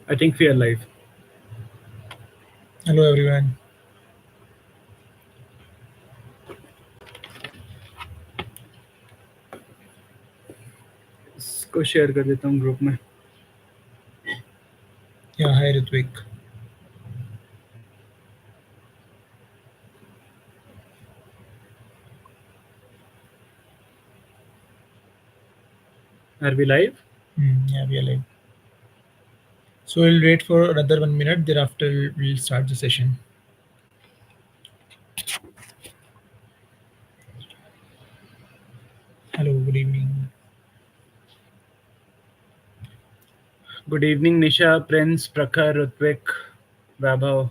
I think we are live. Hello everyone. इसको share कर देता हूँ ग्रुप में. Yeah, hi Ritvik. Are we live? Yeah, we are live. So we'll wait for another 1 minute. Thereafter, we'll start the session. Hello, good evening. Good evening, Nisha, Prince, Prakhar, Rutvik, Vaibhav.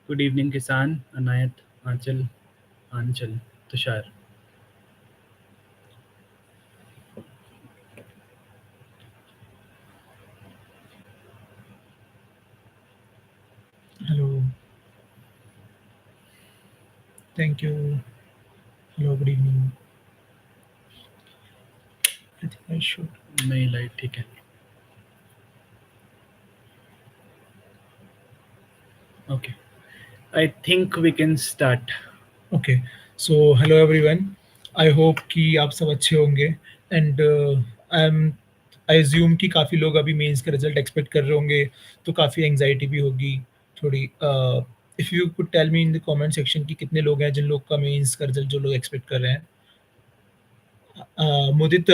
Good evening, Kisan, Anayat, Anchal, Anchal, Tushar. Hello. Thank you. Hello, good evening. I think I should. नहीं live ठीक है. Okay. I think we can start. Okay. So hello everyone. I hope कि आप सब अच्छे होंगे and I assume कि काफ़ी लोग अभी मेंस का रिजल्ट एक्सपेक्ट कर रहे होंगे तो काफ़ी एंजाइटी भी होगी थोड़ी. If you could tell me in the comment section कि कितने लोग हैं जिन लोग का मेंस का रिजल्ट जो लोग एक्सपेक्ट कर रहे हैं. मुदित,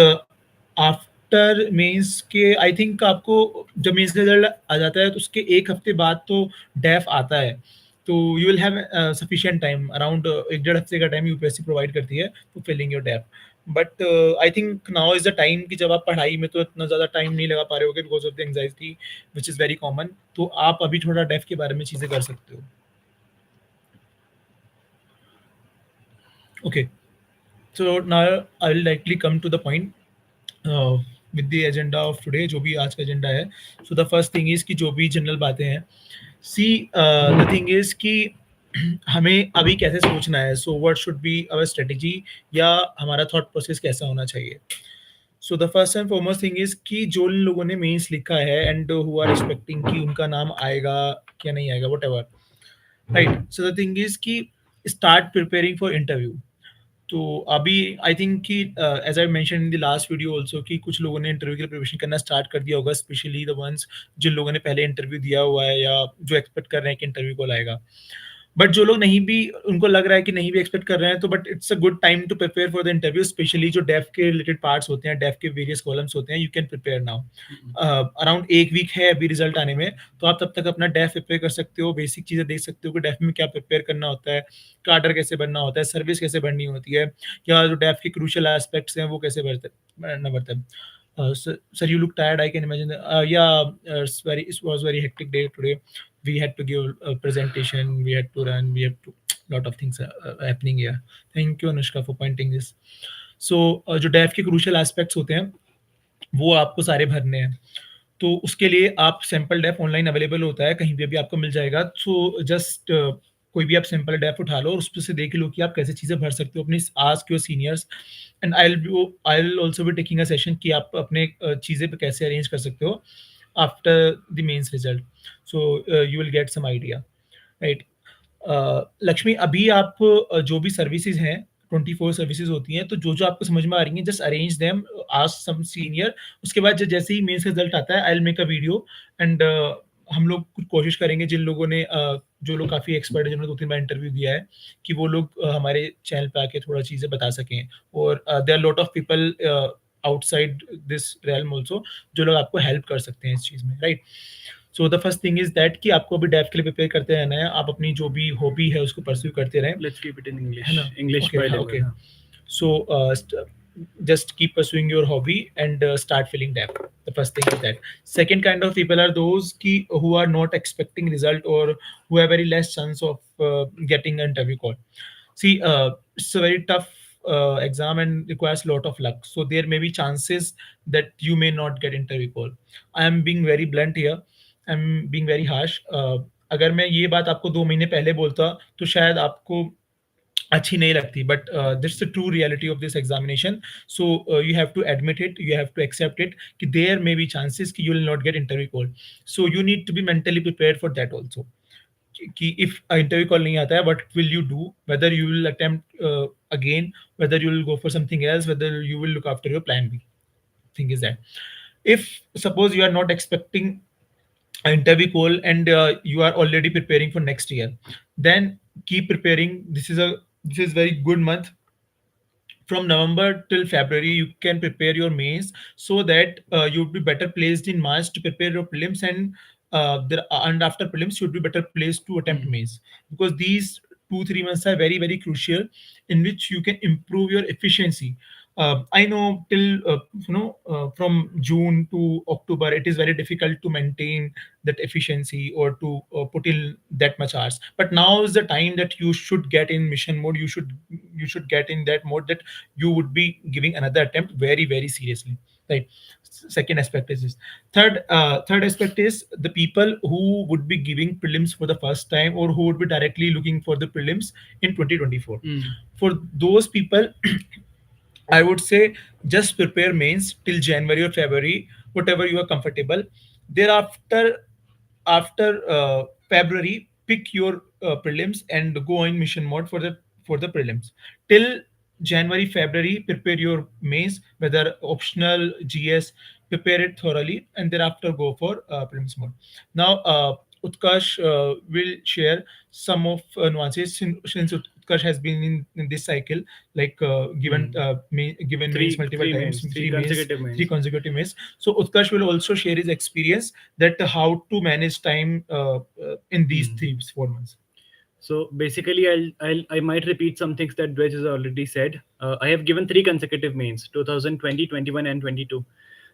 आफ्टर मेंस के आई थिंक आपको जब मेंस का रिजल्ट आ जाता है तो उसके 1 हफ्ते बाद तो डेफ आता है. तो you will have sufficient time around 1 डेढ़ हफ्ते का टाइम यूपीएससी प्रोवाइड करती है for filling your DAF. But I think now is the time कि जब आप पढ़ाई में तो इतना ज़्यादा टाइम नहीं लगा पा रहे होगे because of the anxiety which is very common. तो आप अभी थोड़ा डेफ के बारे में चीज़ें कर सकते हो. Okay. So now I will directly come to the point with the agenda of today. जो भी आज का एजेंडा है. So the first thing is कि जो भी जनरल बातें हैं. सी द थिंग इज़ कि हमें अभी कैसे सोचना है. So what should be our strategy या हमारा थॉट प्रोसेस कैसा होना चाहिए. So the first and foremost thing is कि जो लोगों ने मेंस लिखा है एंड हु आर एक्सपेक्टिंग कि उनका नाम आएगा क्या नहीं आएगा whatever, right. So the thing is कि स्टार्ट प्रिपेयरिंग फॉर इंटरव्यू. तो अभी आई थिंक कि as I mention in the last video also कि कुछ लोगों ने इंटरव्यू के लिए प्रिपरेशन करना स्टार्ट कर दिया होगा, स्पेशली द वंस जिन लोगों ने पहले इंटरव्यू दिया हुआ है या जो एक्सपेक्ट कर रहे हैं कि इंटरव्यू कॉल आएगा. बट जो लोग नहीं भी उनको लग रहा है कि नहीं भी एक्सपेक्ट कर रहे हैं तो but it's a good time to prepare for the interview, specially जो डेफ के रिलेटेड पार्ट्स होते हैं, डेफ के वेरियस कॉलम्स होते हैं. You can prepare now. Around 1 week है अभी रिजल्ट आने में. तो आप तब तक अपना डेफ प्रिपेयर कर सकते हो, बेसिक चीज़ें देख सकते हो कि डेफ में क्या प्रिपेयर करना होता है, कार्डर कैसे बनना होता है, सर्विस कैसे भरनी होती है, या जो डेफ के क्रूशियल एस्पेक्ट्स हैं वो कैसे भरना पड़ता है. Sir, you look tired. I can imagine. Yeah, it was very hectic day today. We had to give a presentation. We had to run. We have to lot of things happening here. Thank you, Anushka, for pointing this. So, जो DAF के crucial aspects होते हैं वो आपको सारे भरने हैं. तो उसके लिए आप सैंपल डेफ ऑनलाइन अवेलेबल होता है, कहीं पे भी आपको मिल जाएगा. सो जस्ट कोई भी आप सैंपल डेफ उठा लो और उसपे से देख लो कि आप कैसे चीज़ें भर सकते हो. अपनी ask your seniors and I will also be taking a session कि आप अपने चीज़ें पे कैसे अरेंज कर सकते हो after the mains result. So you will get some idea, right. Lakshmi, अभी आप जो भी सर्विसेज हैं 24 सर्विसेज होती हैं, तो जो जो आपको समझ में आ रही हैं just arrange them, ask some senior. उसके बाद जैसे ही मेंस रिजल्ट आता है I will make a video and हम लोग कुछ कोशिश करेंगे जिन लोगों ने जो लोग काफ़ी एक्सपर्ट है जिन्होंने 2-3 बार इंटरव्यू दिया है कि वो लोग हमारे चैनल पे आके थोड़ा चीज़ें बता सकें. और there are lot of people outside this realm also जो लोग आपको हेल्प कर सकते हैं इस चीज़ में, right. So the first thing is that कि आपको अभी डेफ के लिए प्रिपेयर करते रहना है. आप अपनी जो भी हॉबी है उसको परस्यू करते रहें. Let's keep it in English. है ना. English ओके, हाँ, bilingual. ओके. हाँ. So just keep pursuing your hobby and start feeling that. The first thing is that. Second kind of people are those who are not expecting result or who have very less chance of getting an interview call. See, it's a very tough exam and requires a lot of luck. So there may be chances that you may not get interview call. I am being very blunt here. I'm being very harsh. अगर मैं ये बात आपको 2 महीने पहले बोलता तो शायद आपको अच्छी नहीं लगती, but that's the true reality of this examination. So you have to admit it, you have to accept it, कि there may be chances कि you will not get interview call. So you need to be mentally prepared for that also. कि if interview call नहीं आता है, what will you do, whether you will attempt again, whether you will go for something else, whether you will look after your plan B. Thing is that if suppose you are not expecting an interview call and you are already preparing for next year, then keep preparing. This is very good month. From November till February, you can prepare your mains so that you would be better placed in March to prepare your prelims, and after prelims, you would be better placed to attempt Mm. mains, because these 2 3 months are very very crucial in which you can improve your efficiency. I know till from June to October, it is very difficult to maintain that efficiency or to put in that much hours. But now is the time that you should get in mission mode. You should get in that mode that you would be giving another attempt very very seriously, right? Second aspect is this. Third aspect is the people who would be giving prelims for the first time, or who would be directly looking for the prelims in 2024. Mm. For those people, I would say just prepare mains till January or February, whatever you are comfortable. Thereafter, after February, pick your prelims and go in mission mode for the prelims. Till January, February, prepare your mains, whether optional GS, prepare it thoroughly, and thereafter go for prelims mode. Now, Utkarsh will share some of nuances, since Utkarsh has been in this cycle, like Mm. given mains multiple times, Three consecutive three mains. consecutive mains. So Utkarsh will also share his experience that how to manage time in these Mm. 3 4 months. So basically, I might repeat some things that Dwej has already said. I have given three consecutive mains: 2020, 21, and 22.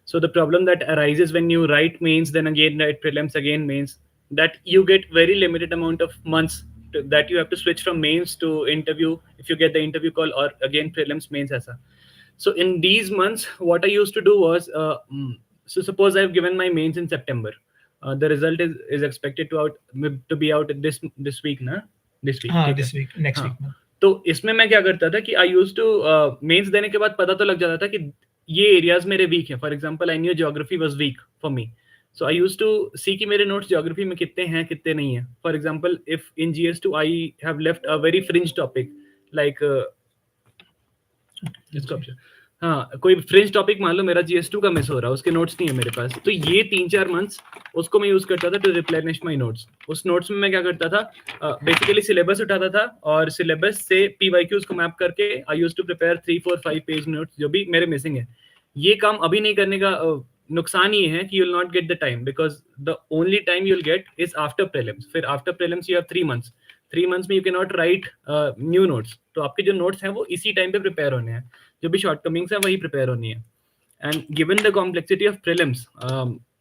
So the problem that arises when you write mains, then again write prelims, again mains, that you get very limited amount of months that you have to switch from mains to interview if you get the interview call, or again prelims mains aisa. So in these months, what I used to do was, so suppose I've given my mains in September. The result is expected to be out this week ना, this week, हाँ, ठीक है. this week, next हाँ, week में. तो इसमें मैं क्या करता था कि आई यूज टू मेंस देने के बाद पता तो लग जाता था कि ये एरियाज मेरे वीक हैं. For example I knew geography was weak for me. So I use to see कि मेरे नोट्स ज्योग्राफी में कितने हैं कितने नहीं है. For example if in GS2 I have left a very fringe topic like इसको ऑप्शन, हाँ कोई फ्रेंच टॉपिक मान लो मेरा GS2 का मिस हो रहा है, उसके नोट्स नहीं है मेरे पास, तो ये 3 4 मंथ्स उसको मैं यूज करता था टू रिप्लेनिश माई नोट्स. उस नोट्स में मैं क्या करता था, बेसिकली सिलेबस उठाता था और सिलेबस से PYQs को मैप करके I use to prepare 3 4 5 page notes जो भी मेरे मिसिंग है. ये काम अभी नहीं करने का नुकसान ये है कि you will not get the time, because the only time you will get is after prelims. फिर after prelims you have 3 months. 3 months में you can not write new notes, तो आपके जो नोट्स हैं वो इसी टाइम पे प्रिपेयर होने हैं, जो भी शॉर्टकमिंग्स है वही प्रिपेयर होनी है. And given the complexity of prelims,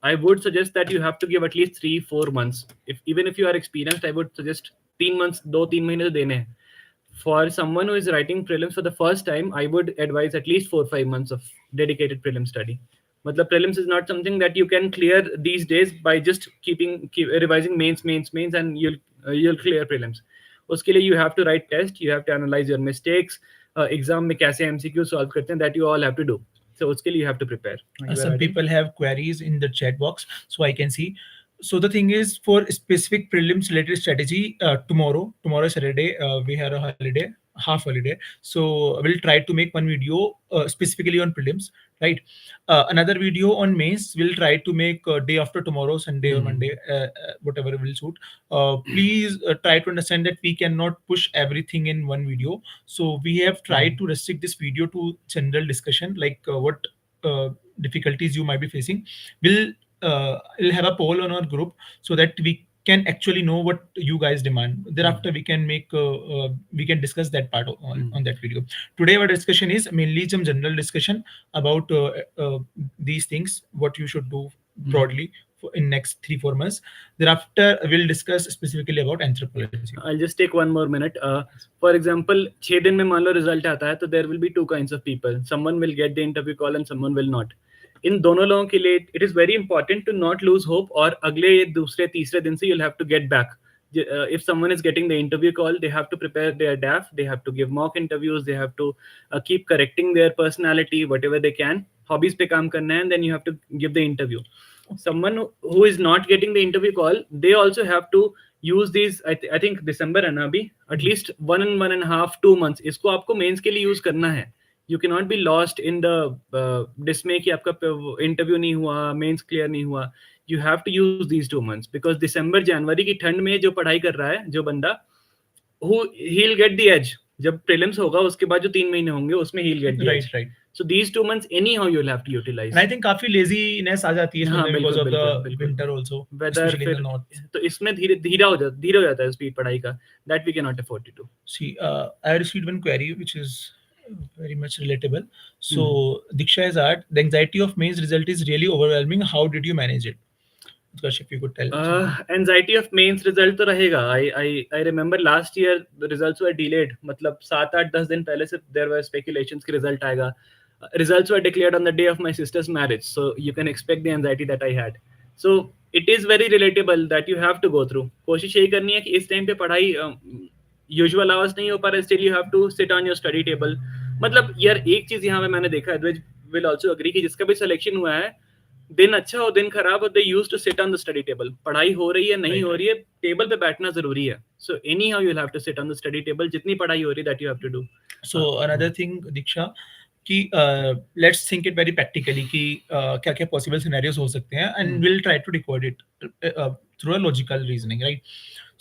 I would suggest that you have to give at least 3 4 months. Even if you are experienced, I would suggest 3 months, 2 3 महीने तो देने हैं. For someone who is writing prelims for the first time, I would advise at least 4 5 months of dedicated prelim study. मतलब prelims is not something that you can clear these days by just keep revising mains, and you'll clear prelims. उसके लिए you have to write test, you have to analyze your mistakes. Exam में कैसे MCQ solve करते हैं, that you all have to do. So उसके लिए you have to prepare. You are Some adding? people have queries in the chat box, so I can see. So the thing is, for specific prelims related strategy, tomorrow is Saturday, we have a holiday, half holiday. So we'll try to make one video specifically on prelims, right? Another video on mains. We'll try to make day after tomorrow, Sunday or Monday, whatever will suit. Please try to understand that we cannot push everything in one video. So we have tried to restrict this video to general discussion, like what difficulties you might be facing. We'll have a poll on our group so that we can actually know what you guys demand. Thereafter, we can discuss that part on that video. Today, our discussion is mainly some general discussion about these things, what you should do broadly in next 3 4 months. Thereafter, we'll discuss specifically about anthropology. I'll just take one more minute. For example, 6 दिन में मान लो result आता है, तो there will be two kinds of people. Someone will get the interview call and someone will not. इन दोनों लोगों के लिए it is very important to not lose hope, और अगले दूसरे तीसरे दिन से you'll have to get back If someone is getting the interview call, they have to prepare their DAF, they have to give mock interviews, they have to keep correcting their personality whatever they can, hobbies pe kaam karna hai, and then you have to give the interview. Someone who is not getting the interview call, they also have to use these, I think December है ना अभी, at least 1.5 2 months इसको आपको mains के लिए use करना है. You cannot be lost in the dismay कि आपका इंटरव्यू नहीं हुआ, मेंस क्लियर नहीं हुआ. You have to use these 2 months because दिसंबर जनवरी की ठंड में जो पढ़ाई कर रहा है जो बंदा, he'll get the edge. जब प्रीलिम्स होगा उसके बाद जो 3 महीने होंगे उसमें he'll get the edge. Right. So these 2 months anyhow you'll have to utilize. And I think काफी laziness आ जाती है हाँ, इसमें because of बिल्कुल, the winter also, weather especially in फिर the north. तो इसमें धीरे हो जाता है स्पीड पढ़ाई का. That we cannot afford to do. See, I received one query which is very much relatable. So Diksha has asked, the anxiety of mains result is really overwhelming. How did you manage it? Utkarsh, if you could tell. Anxiety of mains result तो रहेगा. I remember last year the results were delayed. मतलब 7-8-10 दिन पहले से there were speculations कि result आएगा. Results were declared on the day of my sister's marriage, so you can expect the anxiety that I had. So it is very relatable that you have to go through. कोशिश यही करनी है कि इस time पे पढ़ाई usual hours नहीं हो पा रहा, still you have to sit on your study table. मतलब यार एक चीज यहाँ पे मैंने देखा है, द्विज विल आल्सो एग्री, कि जिसका भी सिलेक्शन हुआ है, दिन अच्छा हो दिन खराब हो, they use to sit on the study table. पढ़ाई हो रही है नहीं हो रही है, टेबल पे बैठना जरूरी है. So anyhow you will have to sit on the study table. जितनी पढ़ाई हो रही है that you have to do. So another thing Diksha कि let's think it very practically कि क्या क्या पॉसिबल सिनेरियोज हो सकते हैं, and will try to decode it through a logical reasoning, right?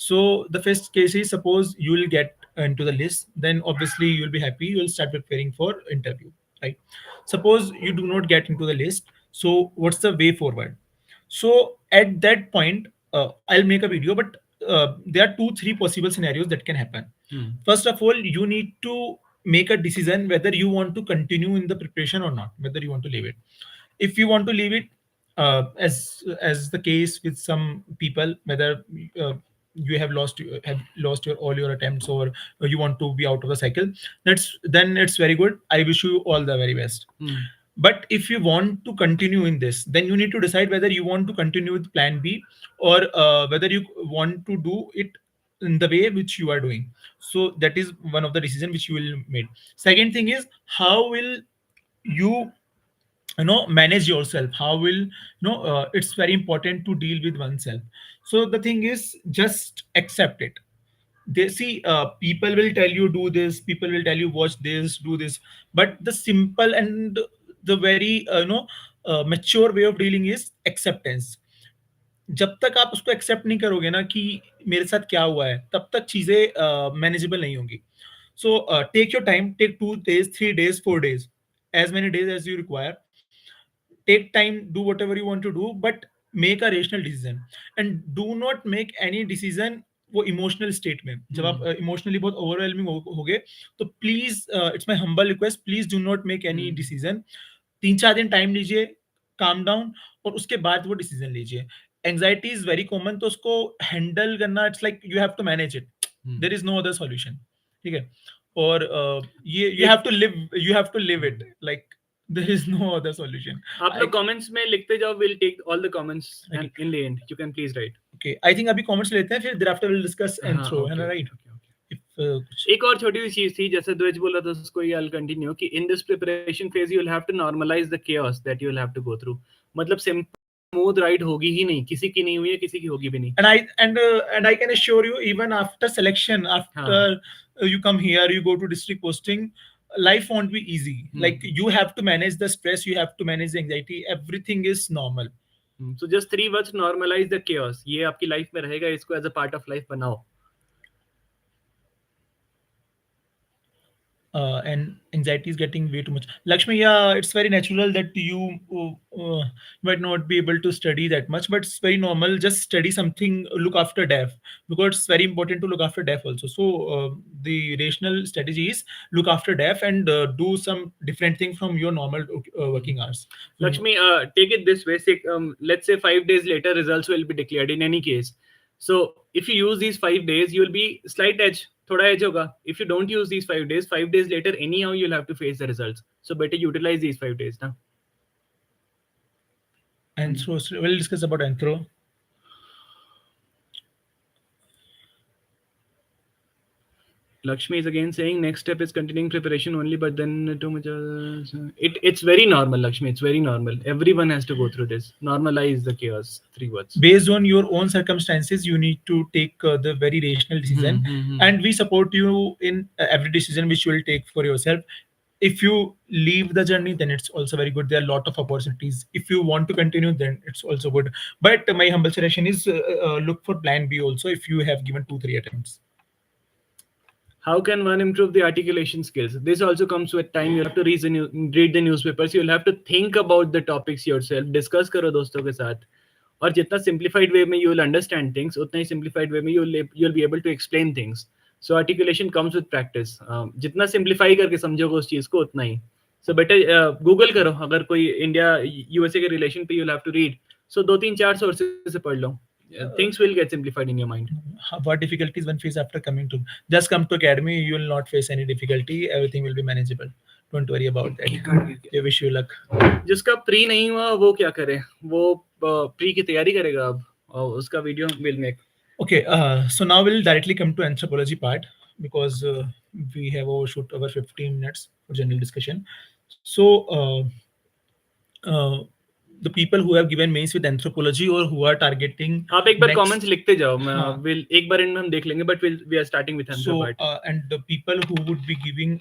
So the first case is, suppose you will get into the list, then obviously you will be happy, you will start preparing for interview, right? Suppose you do not get into the list, so what's the way forward? So at that point, I'll make a video, but there are 2-3 possible scenarios that can happen. First of all, you need to make a decision whether you want to continue in the preparation or not, whether you want to leave it. If you want to leave it, as the case with some people, whether you have lost your all your attempts, or you want to be out of the cycle, then it's very good. I wish you all the very best. But if you want to continue in this, then you need to decide whether you want to continue with plan B, or whether you want to do it in the way which you are doing. So that is one of the decision which you will make. Second thing is, how will you manage yourself? How will it's very important to deal with oneself. So the thing is, just accept it. They see, people will tell you do this, people will tell you watch this, do this, but the simple and the very mature way of dealing is acceptance. जब तक आप उसको accept नहीं करोगे ना कि मेरे साथ क्या हुआ है, तब तक चीजें मैनेजेबल नहीं होंगी. So take your time, take 2 days, 3 days, 4 days, as many days as you require. Take time, do whatever you want to do, but make a rational decision, and do not make any decision वो emotional state में. जब आप emotionally बहुत overwhelming हो गए, तो please, it's my humble request, please do not make any decision. 3-4 दिन time लीजिए, काम डाउन, और उसके बाद वो डिसीजन लीजिए. एंजाइटी इज वेरी कॉमन, तो उसको हैंडल करना, it's like you have to manage it. There is no other solution. ठीक है? और ये you have to live it, like there is no other solution. आप लोग comments में लिखते जाओ, we'll take all the comments and in the end you can please write. Okay, I think अभी comments लेते हैं, फिर thereafter we'll discuss and throw, है ना, right? एक और छोटी सी चीज थी, जैसे द्विज बोला था, उसको ये I'll continue कि in this preparation phase you will have to normalize the chaos that you will have to go through. मतलब smooth ride होगी ही नहीं, किसी की नहीं हुई है, किसी की होगी भी नहीं. And I can assure you, even after selection, after you come here, you go to district posting, life won't be easy. Like, you have to manage the stress, you have to manage the anxiety, everything is normal. So just 3 words: normalize the chaos. ये आपकी life में रहेगा, इसको as a part of life बनाओ. And anxiety is getting way too much. Lakshmi, yeah, it's very natural that you might not be able to study that much, but it's very normal. Just study something, look after DEF, because it's very important to look after DEF also. So the rational strategy is look after DEF and do some different thing from your normal working hours. Lakshmi, take it this way. Let's say 5 days later, results will be declared in any case. So if you use these 5 days, you will be slight edge. थोड़ा edge होगा. If you don't use these 5 days, 5 days later, anyhow you'll have to face the results. So better utilize these 5 days now. And so we'll discuss about Anthro. Lakshmi is again saying next step is continuing preparation only, but then too much. It's very normal, Lakshmi. It's very normal. Everyone has to go through this. Normalize the chaos. 3 words. Based on your own circumstances, you need to take the very rational decision, and we support you in every decision which you will take for yourself. If you leave the journey, then it's also very good. There are a lot of opportunities. If you want to continue, then it's also good. But my humble suggestion is look for plan B also if you have given 2-3 attempts. How can one improve the articulation skills? This also comes with time. You have to read the newspapers. You'll have to think about the topics yourself. Discuss करो दोस्तों के साथ. और जितना simplified way में you will understand things, उतना ही simplified way में you'll be able to explain things. So articulation comes with practice. जितना simplify करके समझोगे उस चीज को उतना ही. So better Google करो. अगर कोई इंडिया USA के relation पे you'll have to read. So 2-3-4 sources से पढ़ लो. Things will get simplified in your mind. What difficulties one face after coming to? Just come to academy. You will not face any difficulty. Everything will be manageable. Don't worry about that. I wish you luck. जिसका pre नहीं हुआ वो क्या करे? वो pre की तैयारी करेगा अब. उसका video will make. Okay, so now we'll directly come to anthropology part because we have overshoot over 15 minutes for general discussion. So the people who have given mains with anthropology or who are targeting, आप एक बार comments लिखते जाओ. We'll एक बार इनमें हम देख लेंगे, but we are starting with anthropology. So and the people who would be giving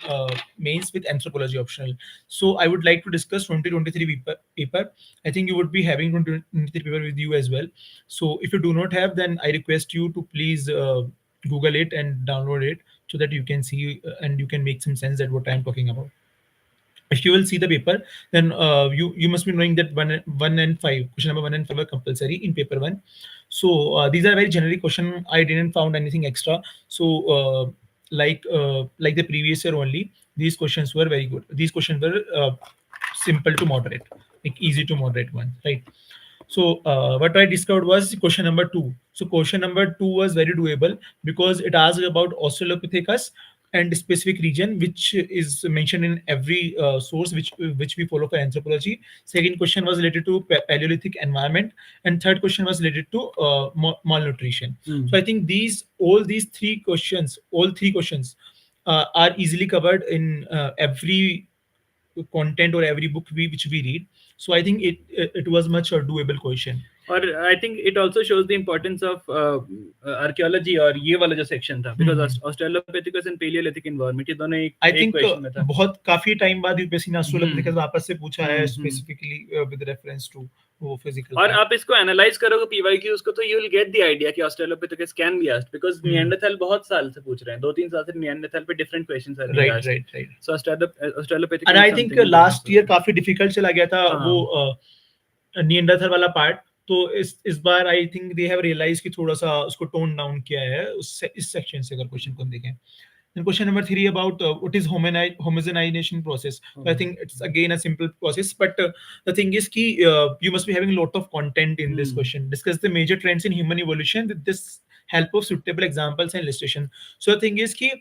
mains with anthropology optional. So I would like to discuss 2023 paper. I think you would be having 2023 paper with you as well. So if you do not have, then I request you to please Google it and download it so that you can see and you can make some sense that what I am talking about. If you will see the paper, then you must be knowing that 1 and 5, question number 1 and 5 are compulsory in paper 1. So these are very generic question. I didn't found anything extra. So like the previous year only, these questions were very good. These questions were simple to moderate, like easy to moderate one, right? So what I discovered was question number 2. So question number 2 was very doable because it asked about Australopithecus and specific region which is mentioned in every source which we follow for anthropology. Second question was related to Paleolithic environment, and third question was related to malnutrition. So I think all three questions are easily covered in every content or every book which we read. So I think it was much a doable question. और I think it also shows the importance of archaeology और ये वाला जो section था, because Australopithecus and Paleolithic environment ये दोनों एक question में था. बहुत काफी टाइम बाद यूपीएससी ने Australopithecus वापस से पूछा है specifically with reference to वो physical. और आप इसको analyze करोगे PYQs को तो you will get the idea कि Australopithecus can be asked because Neanderthal बहुत साल से पूछ रहे हैं. 2-3 साल से Neanderthal पे different questions are being asked. Right. So Australopithecus. And I think last year काफी difficult चला गया था वो Neanderthal वाला part. तो इस बार I think they have realize कि थोड़ा सा उसको टोन डाउन किया है इस सेक्शन से अगर क्वेश्चन को देखें. Then question number 3 about what is homogenization process. So I think it's again a simple process, but the thing is ki you must be having a lot of content in this question. Discuss the major trends in human evolution with this help of suitable examples and illustration. So the thing is ki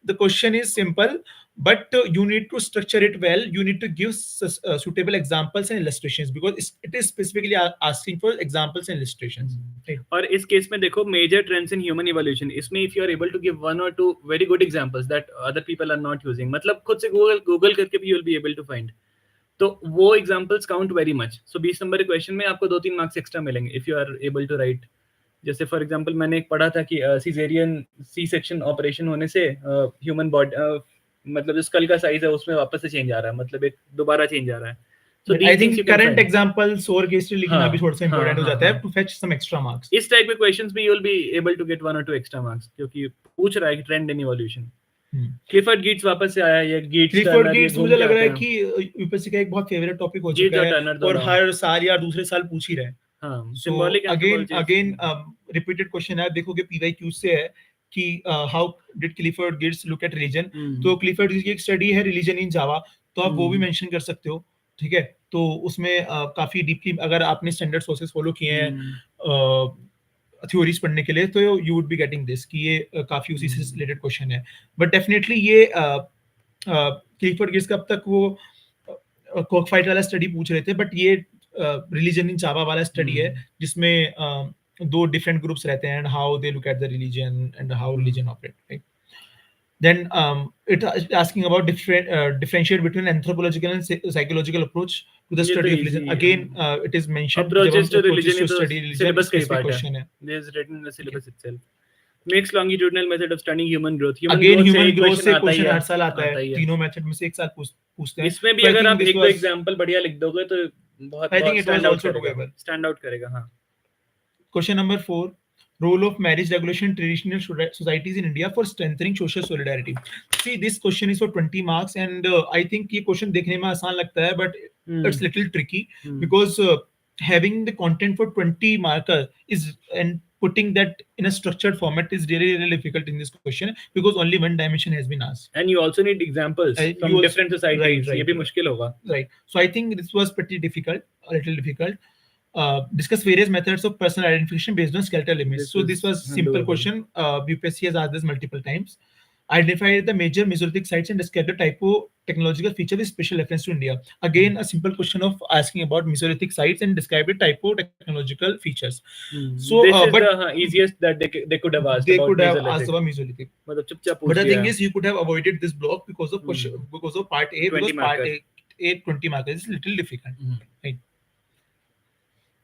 the question is simple, but you need to structure it well. You need to give suitable examples and illustrations because it is specifically asking for examples and illustrations. और इस case में देखो major trends in human evolution, इसमें if you are able to give 1 or 2 very good examples that other people are not using, मतलब खुद से Google करके भी you will be able to find, तो वो examples count very much. So 20 number के question में आपको 2-3 marks extra मिलेंगे if you are able to write. जैसे फॉर एग्जांपल मैंने एक पढ़ा था कि सीजेरियन सी सेक्शन ऑपरेशन होने से ह्यूमन बॉडी मतलब जो स्कल का साइज है उसमें वापस से चेंज आ रहा है, मतलब एक दोबारा चेंज आ रहा है. So I think current examples और केस स्टडी लिखना भी थोड़ा सा इंपॉर्टेंट हो जाता है to fetch some extra marks. इस टाइप के क्वेश्चंस भी you will be able to get 1 or 2 extra marks क्योंकि पूछ रहा है कि trend in evolution. Clifford Gits वापस से आया है. ये गिट्स मुझे लग रहा है कि यूपीएससी का एक बहुत फेवरेट टॉपिक हो चुका है और हर साल या दूसरे साल पूछ ही रहे हैं. सिंबॉलिक अगेन रिपीटेड क्वेश्चन है. देखोगे पीवाईक्यू से है कि how did Clifford Gits look at religion. तो क्लिफर्ड गिट्स की एक स्टडी है रिलीजन इन जावा, तो आप वो भी मेंशन कर सकते हो. ठीक है, तो उसमें काफी डीपली अगर आपने स्टैंडर्ड सोर्सेस फॉलो किए हैं थ्योरीज पढ़ने के लिए तो you would be getting this कि ये काफी उसी से रिलेटेड क्वेश्चन है. बट डेफिनेटली ये क्लिफर्ड गिट्स का अब तक वो कॉकफाइट वाला स्टडी पूछ रहे थे, बट ये रिलीजन इन जावा वाला स्टडी है जिसमें 2 डिफरेंट ग्रुप्स रहते हैं and how they look at the religion and how religion operate. Then it is asking about differentiate between anthropological and psychological approach to the ये तो study of easy religion. है. Again, it is mentioned कि जब Approaches हम to approaches religion ये to तो study religion syllabus का ही specific part है. question है. This is written in the ठीक है. syllabus itself. Mixed longitudinal method of studying human growth. Human Again, growth से human एक growth question से आता ही क्वेश्चन है. हर साल आता है. आता ही है. तीनों मेथड में से एक साल पूछते हैं. इसमें भी So I अगर think आप this एक दो was, एग्जांपल बढ़िया लिख दोगे तो बहुत I think बहुत it was stand out also करेगा. doable. स्टैंड आउट करेगा. हाँ. Question number 4. Role of marriage regulation in traditional societies in India for strengthening social solidarity. See, this question is for 20 marks, and I think ये question देखने में आसान लगता है, but it's little tricky because having the content for 20 marker is and putting that in a structured format is really really difficult in this question because only one dimension has been asked. And you also need examples from You also, different societies. right, ये भी मुश्किल होगा. right. So I think this was pretty difficult, a little difficult. Discuss various methods of personal identification based on skeletal images. So this was simple doable. question. UPSC has asked this multiple times. Identify the major Mesolithic sites and describe the typo technological feature with special reference to India. Again, a simple question of asking about Mesolithic sites and describe the typo technological features. So, This is but the easiest that they could have asked they about could have Mesolithic. asked about Mesolithic. मतलब चुपचाप पूछ But the लिया. thing is, you could have avoided this block because of question, because of part A. 20 Because part marker. A 20 markers is little difficult, right?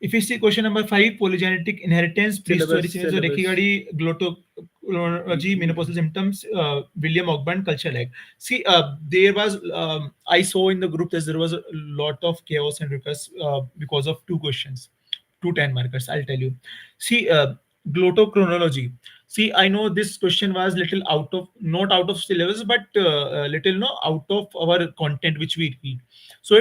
If you see question number 5, polygenetic inheritance, prehistory, Rekigadi, glottology, menopausal symptoms, William Ogburn, culture lag. See, there was, I saw in the group that there was a lot of chaos and requests because of two questions, 10 markers, I'll tell you. See, glottochronology. See, I know this question was little out of, not out of syllabus, but little no out of our content which we read. So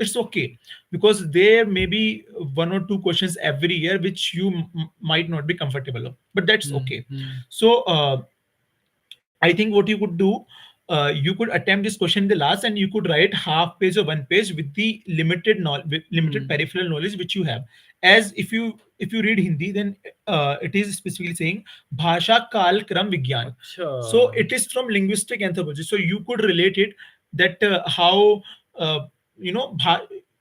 it's okay because there may be one or two questions every year which you might not be comfortable of, but that's okay. So I think what you could do, you could attempt this question in the last and you could write half page or one page with the limited knowledge, limited peripheral knowledge which you have. As if you read Hindi, then it is specifically saying Bhasha Kal Kram Vigyan. So it is from linguistic anthropology. So you could relate it that how you know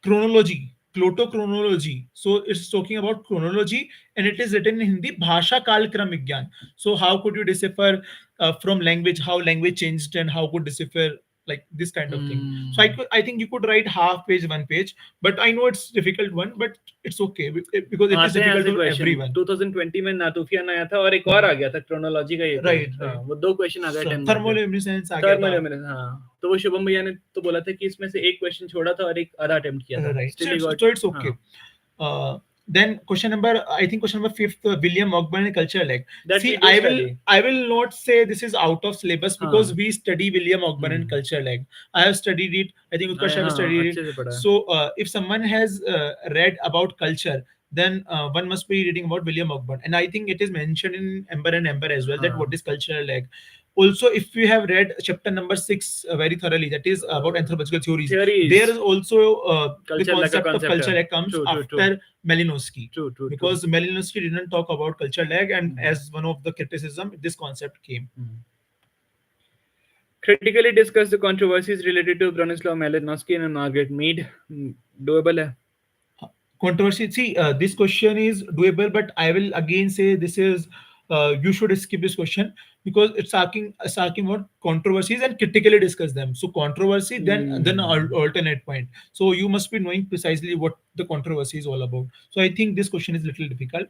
chronology, glottochronology. So it's talking about chronology and it is written in Hindi Bhasha Kal Kram Vigyan. So how could you decipher from language, how language changed and how could decipher like this kind of thing. So I think you could write half page, one page, but I know it's difficult one, but it's okay because it is difficult for everyone. 2020 में नातूफियान आया था और एक और आ गया था chronology का ये. राइट, वो दो क्वेश्चन आ गए 10 मार्क्स. थर्मोल्यूमिनेसेंस आ गया था. थर्मोल्यूमिनेसेंस, हाँ. तो वो शुभम भैया ने तो बोला था कि इसमें से एक क्वेश्चन छोड़ा था और एक आधा अटेम्प्ट किया था. Right. So it's okay. Then question number 5th, William Ogburn culture lag. See, I will not say this is out of syllabus because we study William Ogburn and culture lag. I have studied it. I think Utkarsh have studied it. So if someone has read about culture, then one must be reading about William Ogburn, and I think it is mentioned in Ember and Ember as well that what is cultural lag. Also, if you have read chapter number 6 very thoroughly, that is about anthropological theories. There is also the concept of culture lag comes after Malinowski. Because Malinowski didn't talk about culture lag, and as one of the criticism, this concept came. Critically discuss the controversies related to Bronislaw Malinowski and Margaret Mead. Doable hai? Controversy. See, this question is doable, but I will again say this is you should skip this question because it's asking about controversies and critically discuss them. So controversy, then alternate point. So you must be knowing precisely what the controversy is all about. So I think this question is a little difficult.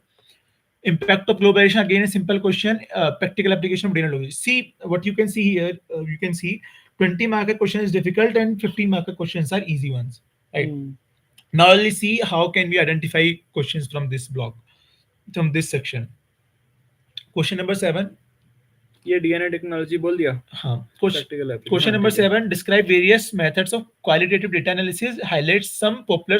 Impact of globalization, again a simple question. Practical application of dendrology. See what you can see here. You can see 20 marker question is difficult and 15 marker questions are easy ones. Right. Now let's see how can we identify questions from this block, from this section. Question number 7. ये DNA technology बोल दिया. हाँ. Question number 7. Describe various methods of qualitative data analysis. Highlights some popular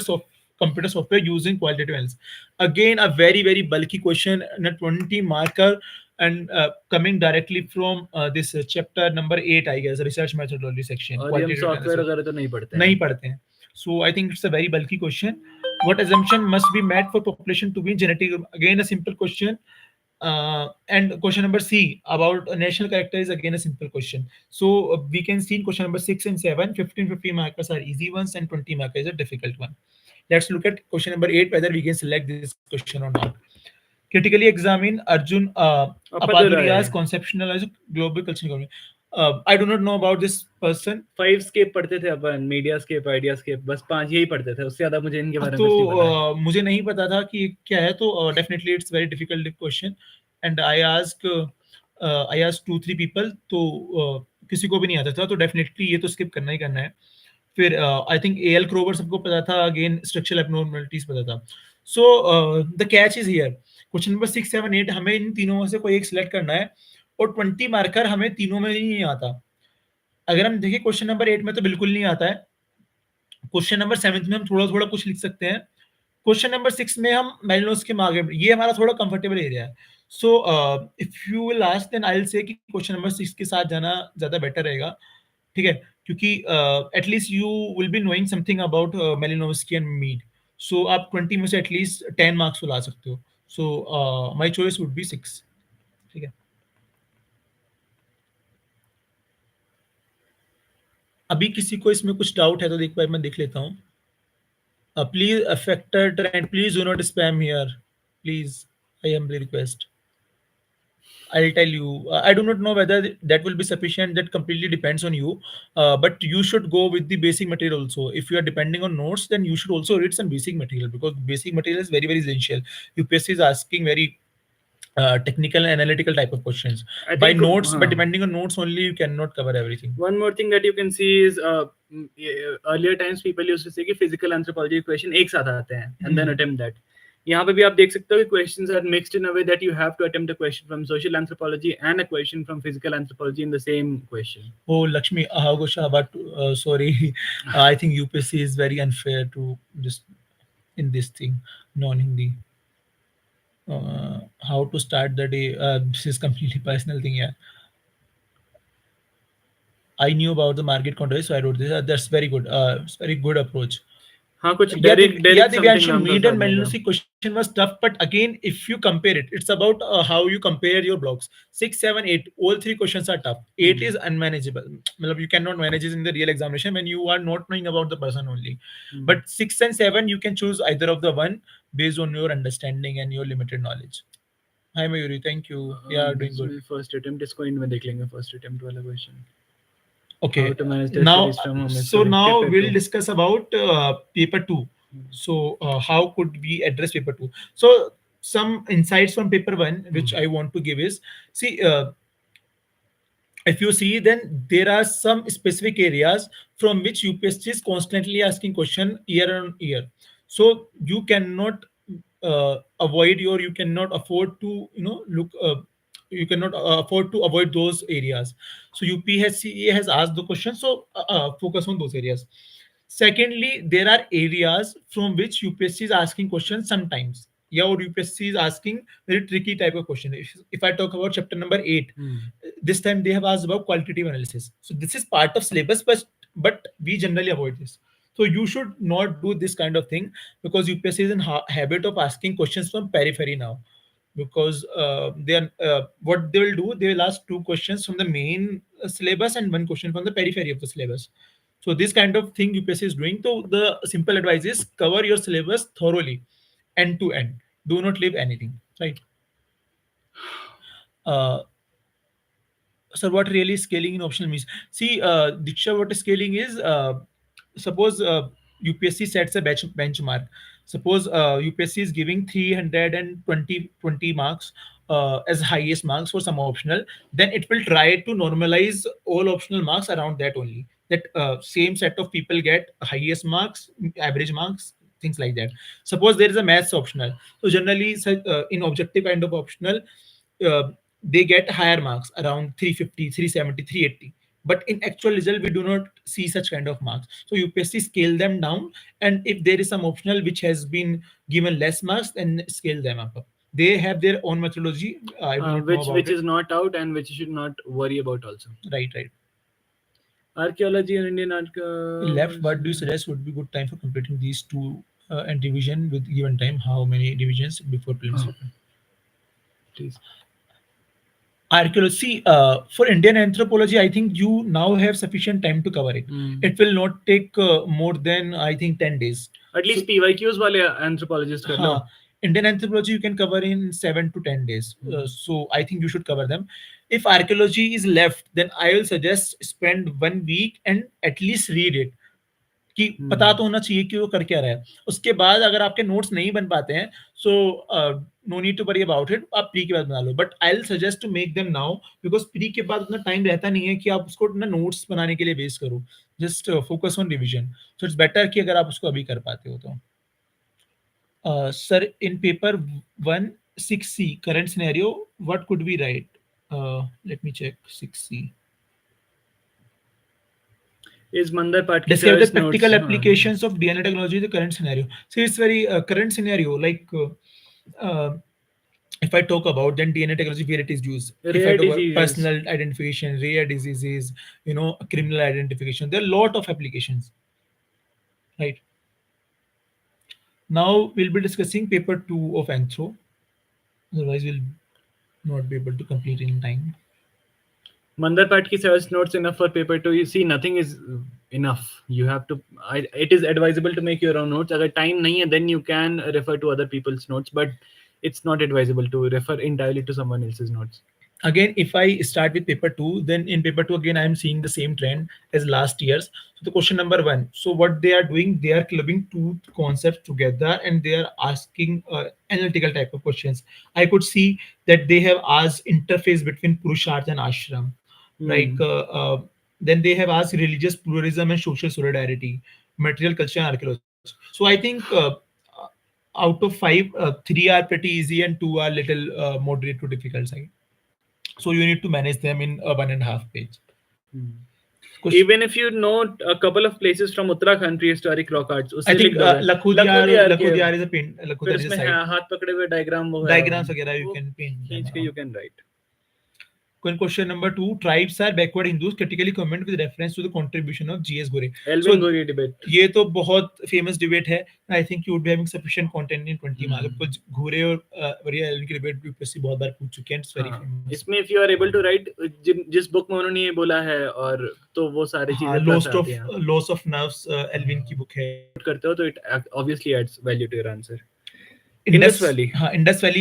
computer software using qualitative analysis. Again, a very very bulky question, and a 20 marker, and coming directly from this chapter number 8, I guess, research methodology section. और हम software वगैरह तो नहीं पढ़ते हैं. नहीं पढ़ते हैं. So I think it's a very bulky question. What assumption must be met for population to be genetic? Again, a simple question. And question number C about national character is again a simple question. So we can see in question number 6 and 7, 15 markers are easy ones and 20 markers is a difficult one. Let's look at question number 8, whether we can select this question or not. critically examine Arjun Apaduria's conceptual as global cultural economy. I do not know about this person. 5 escape पढ़ते थे अपन, media escape, idea escape, बस 5 यही पढ़ते थे, उससे ज्यादा मुझे इनके बारे में कुछ नहीं पता है। मुझे नहीं पता था कि क्या है, तो definitely it's very difficult question and I ask 2-3 people, तो किसी को भी नहीं आता था, तो डेफिनेटली ये तो स्किप करना ही करना है। फिर आई थिंक एएल क्रोवर सबको पता था, अगेन स्ट्रक्चरल एब्नॉर्मलिटीज पता था। So the catch is here, question number 6, 7, 8 हमें इन तीनों में से कोई एक सिलेक्ट करना है और 20 मार्कर हमें तीनों में नहीं आता। अगर हम देखें क्वेश्चन नंबर 8 में तो बिल्कुल नहीं आता है, क्वेश्चन नंबर 7 में हम थोड़ा थोड़ा कुछ लिख सकते हैं, क्वेश्चन नंबर 6 में हम मेलिनोस के मार्केट, ये हमारा थोड़ा कंफर्टेबल एरिया है। So if you will ask then I will say कि क्वेश्चन नंबर 6 के साथ जाना ज्यादा बेटर रहेगा, ठीक है, क्योंकि at least you will be knowing something about Malinowski and Mead. So आप 20 में से एटलीस्ट 10 मार्क्स ला सकते हो। So my choice would be 6, ठीक है। अभी किसी को इसमें कुछ डाउट है तो एक बार मैं देख लेता हूँ। Please affected and please do not spam here, please, I humbly request. I'll tell you, I do not know whether that will be sufficient, that completely depends on you, but you should go with the basic material also. If you are depending on notes, then you should also read some basic material, because basic material is very very essential. UPSC is asking very technical and analytical type of questions by notes, but depending on notes only you cannot cover everything. One more thing that you can see is earlier times people used to say कि physical anthropology question एक साथ आते हैं and then attempt that. यहाँ पे भी आप देख सकते हो कि questions are mixed in a way that you have to attempt a question from social anthropology and a question from physical anthropology in the same question. Oh, Lakshmi Ahagosha, but sorry, I think UPSC is very unfair to just in this thing, non-Hindi. How to start the day? This is completely personal thing, yeah. I knew about the market context, so I wrote this. That's very good. It's very good approach. हाँ, कुछ Divyanshu, Mead and Melanopsy question was tough, but again, if you compare it, it's about how you compare your blocks. 6, 7, 8, all three questions are tough. 8 is unmanageable. You cannot manage it in the real examination when you are not knowing about the person only. But 6 and 7, you can choose either of the one based on your understanding and your limited knowledge. Hi Mayuri, thank you. Yeah, doing good. First attempt, इसको इन में देख लेंगे first attempt वाला question. Okay, now we'll discuss about paper 2. So how could we address paper 2? So some insights from paper 1 which I want to give is, see, if you see, then there are some specific areas from which UPSC is constantly asking question year on year. So you cannot avoid, or you cannot afford to look you cannot afford to avoid those areas. So UPSC has asked the question, so focus on those areas. Secondly, there are areas from which UPSC is asking questions sometimes. Yeah, or UPSC is asking very tricky type of question. If I talk about chapter number 8, this time they have asked about qualitative analysis. So this is part of syllabus, but we generally avoid this. So you should not do this kind of thing, because UPSC is in habit of asking questions from periphery now. Because what they will do, they will ask 2 questions from the main syllabus and 1 question from the periphery of the syllabus. So this kind of thing UPSC is doing. So the simple advice is cover your syllabus thoroughly, end to end. Do not leave anything, right? Sir, what really scaling in optional means? See, Diksha, what scaling is, suppose UPSC sets a benchmark. Suppose UPSC is giving 320 marks as highest marks for some optional, then it will try to normalize all optional marks around that only. That same set of people get highest marks, average marks, things like that. Suppose there is a maths optional. So generally, in objective kind of optional, they get higher marks around 350, 370, 380. But in actual result, we do not see such kind of marks. So UPSC scale them down, and if there is some optional which has been given less marks, then scale them up. They have their own methodology. Which is not out and which you should not worry about also. Right. Archaeology and Indian art. Left, what do you suggest would be good time for completing these 2 and division with given time? How many divisions before prelims? Please. Archaeology, for Indian anthropology, I think you now have sufficient time to cover it. It will not take more than, I think, 10 days. At least PYQs wale anthropologists kar lo. Indian anthropology you can cover in 7 to 10 days. So I think you should cover them. If archaeology is left, then I will suggest spend 1 week and at least read it, कि पता तो होना चाहिए कि वो कर क्या रहा है. उसके बाद अगर आपके नोट्स नहीं बन पाते हैं, so no need to worry about it, आप प्री के बाद बना लो. But I will suggest to make them now, because pre के बाद उतना टाइम रहता नहीं है कि आप उसको ना नोट्स बनाने के लिए वेस्ट करो. Just focus on revision. So it's better कि अगर आप उसको अभी कर पाते हो तो. Sir, in paper 1 6C current scenario, what could we write? Let me check 6C. Is Mandar Path Describe the practical applications of DNA technology in the current scenario. So it's very current scenario. Like if I talk about then DNA technology, where it is used. If I talk about personal identification, rare diseases, criminal identification, there are a lot of applications. Right. Now we'll be discussing paper 2 of Anthro. Otherwise, we'll not be able to complete in time. Mandar Path ki 7 notes enough for paper 2. You see, nothing is enough. You have to. It is advisable to make your own notes. Agar time nahi hai, then you can refer to other people's notes, but it's not advisable to refer entirely to someone else's notes. Again, if I start with paper 2, then in paper 2 again I am seeing the same trend as last year's. So the question number 1, so what they are doing, they are clubbing two concepts together and they are asking analytical type of questions. I could see that they have asked interface between Purusharth and Ashram, like then they have asked religious pluralism and social solidarity, material culture and archaeology. So I think out of 5, 3 are pretty easy and 2 are little moderate to difficult side. So you need to manage them in a 1.5 page. Even if you know a couple of places from Uttarakhand prehistoric rock arts, I think Lakhudiyar is a paint. Lakhudiyar is a site. हाथ पकड़े हुए diagrams वगैरह you can paint. खींच के you can write. Question number 2, tribes are backward Hindus critically comment with reference to the contribution of G.S. Gore. Elvin Gore debate. ये तो बहुत famous debate है. I think you would be having sufficient content in 20 marks. कुछ घोरे और Alvin की debate UPSC बहुत बार पूछ चुके हैं. It's very famous. इसमें if you are able to write जिस book में उन्होंने ये बोला है और तो वो सारी चीजें loss of nerves एल्विन की book है. करते हो तो it obviously adds value to your answer. Indus Valley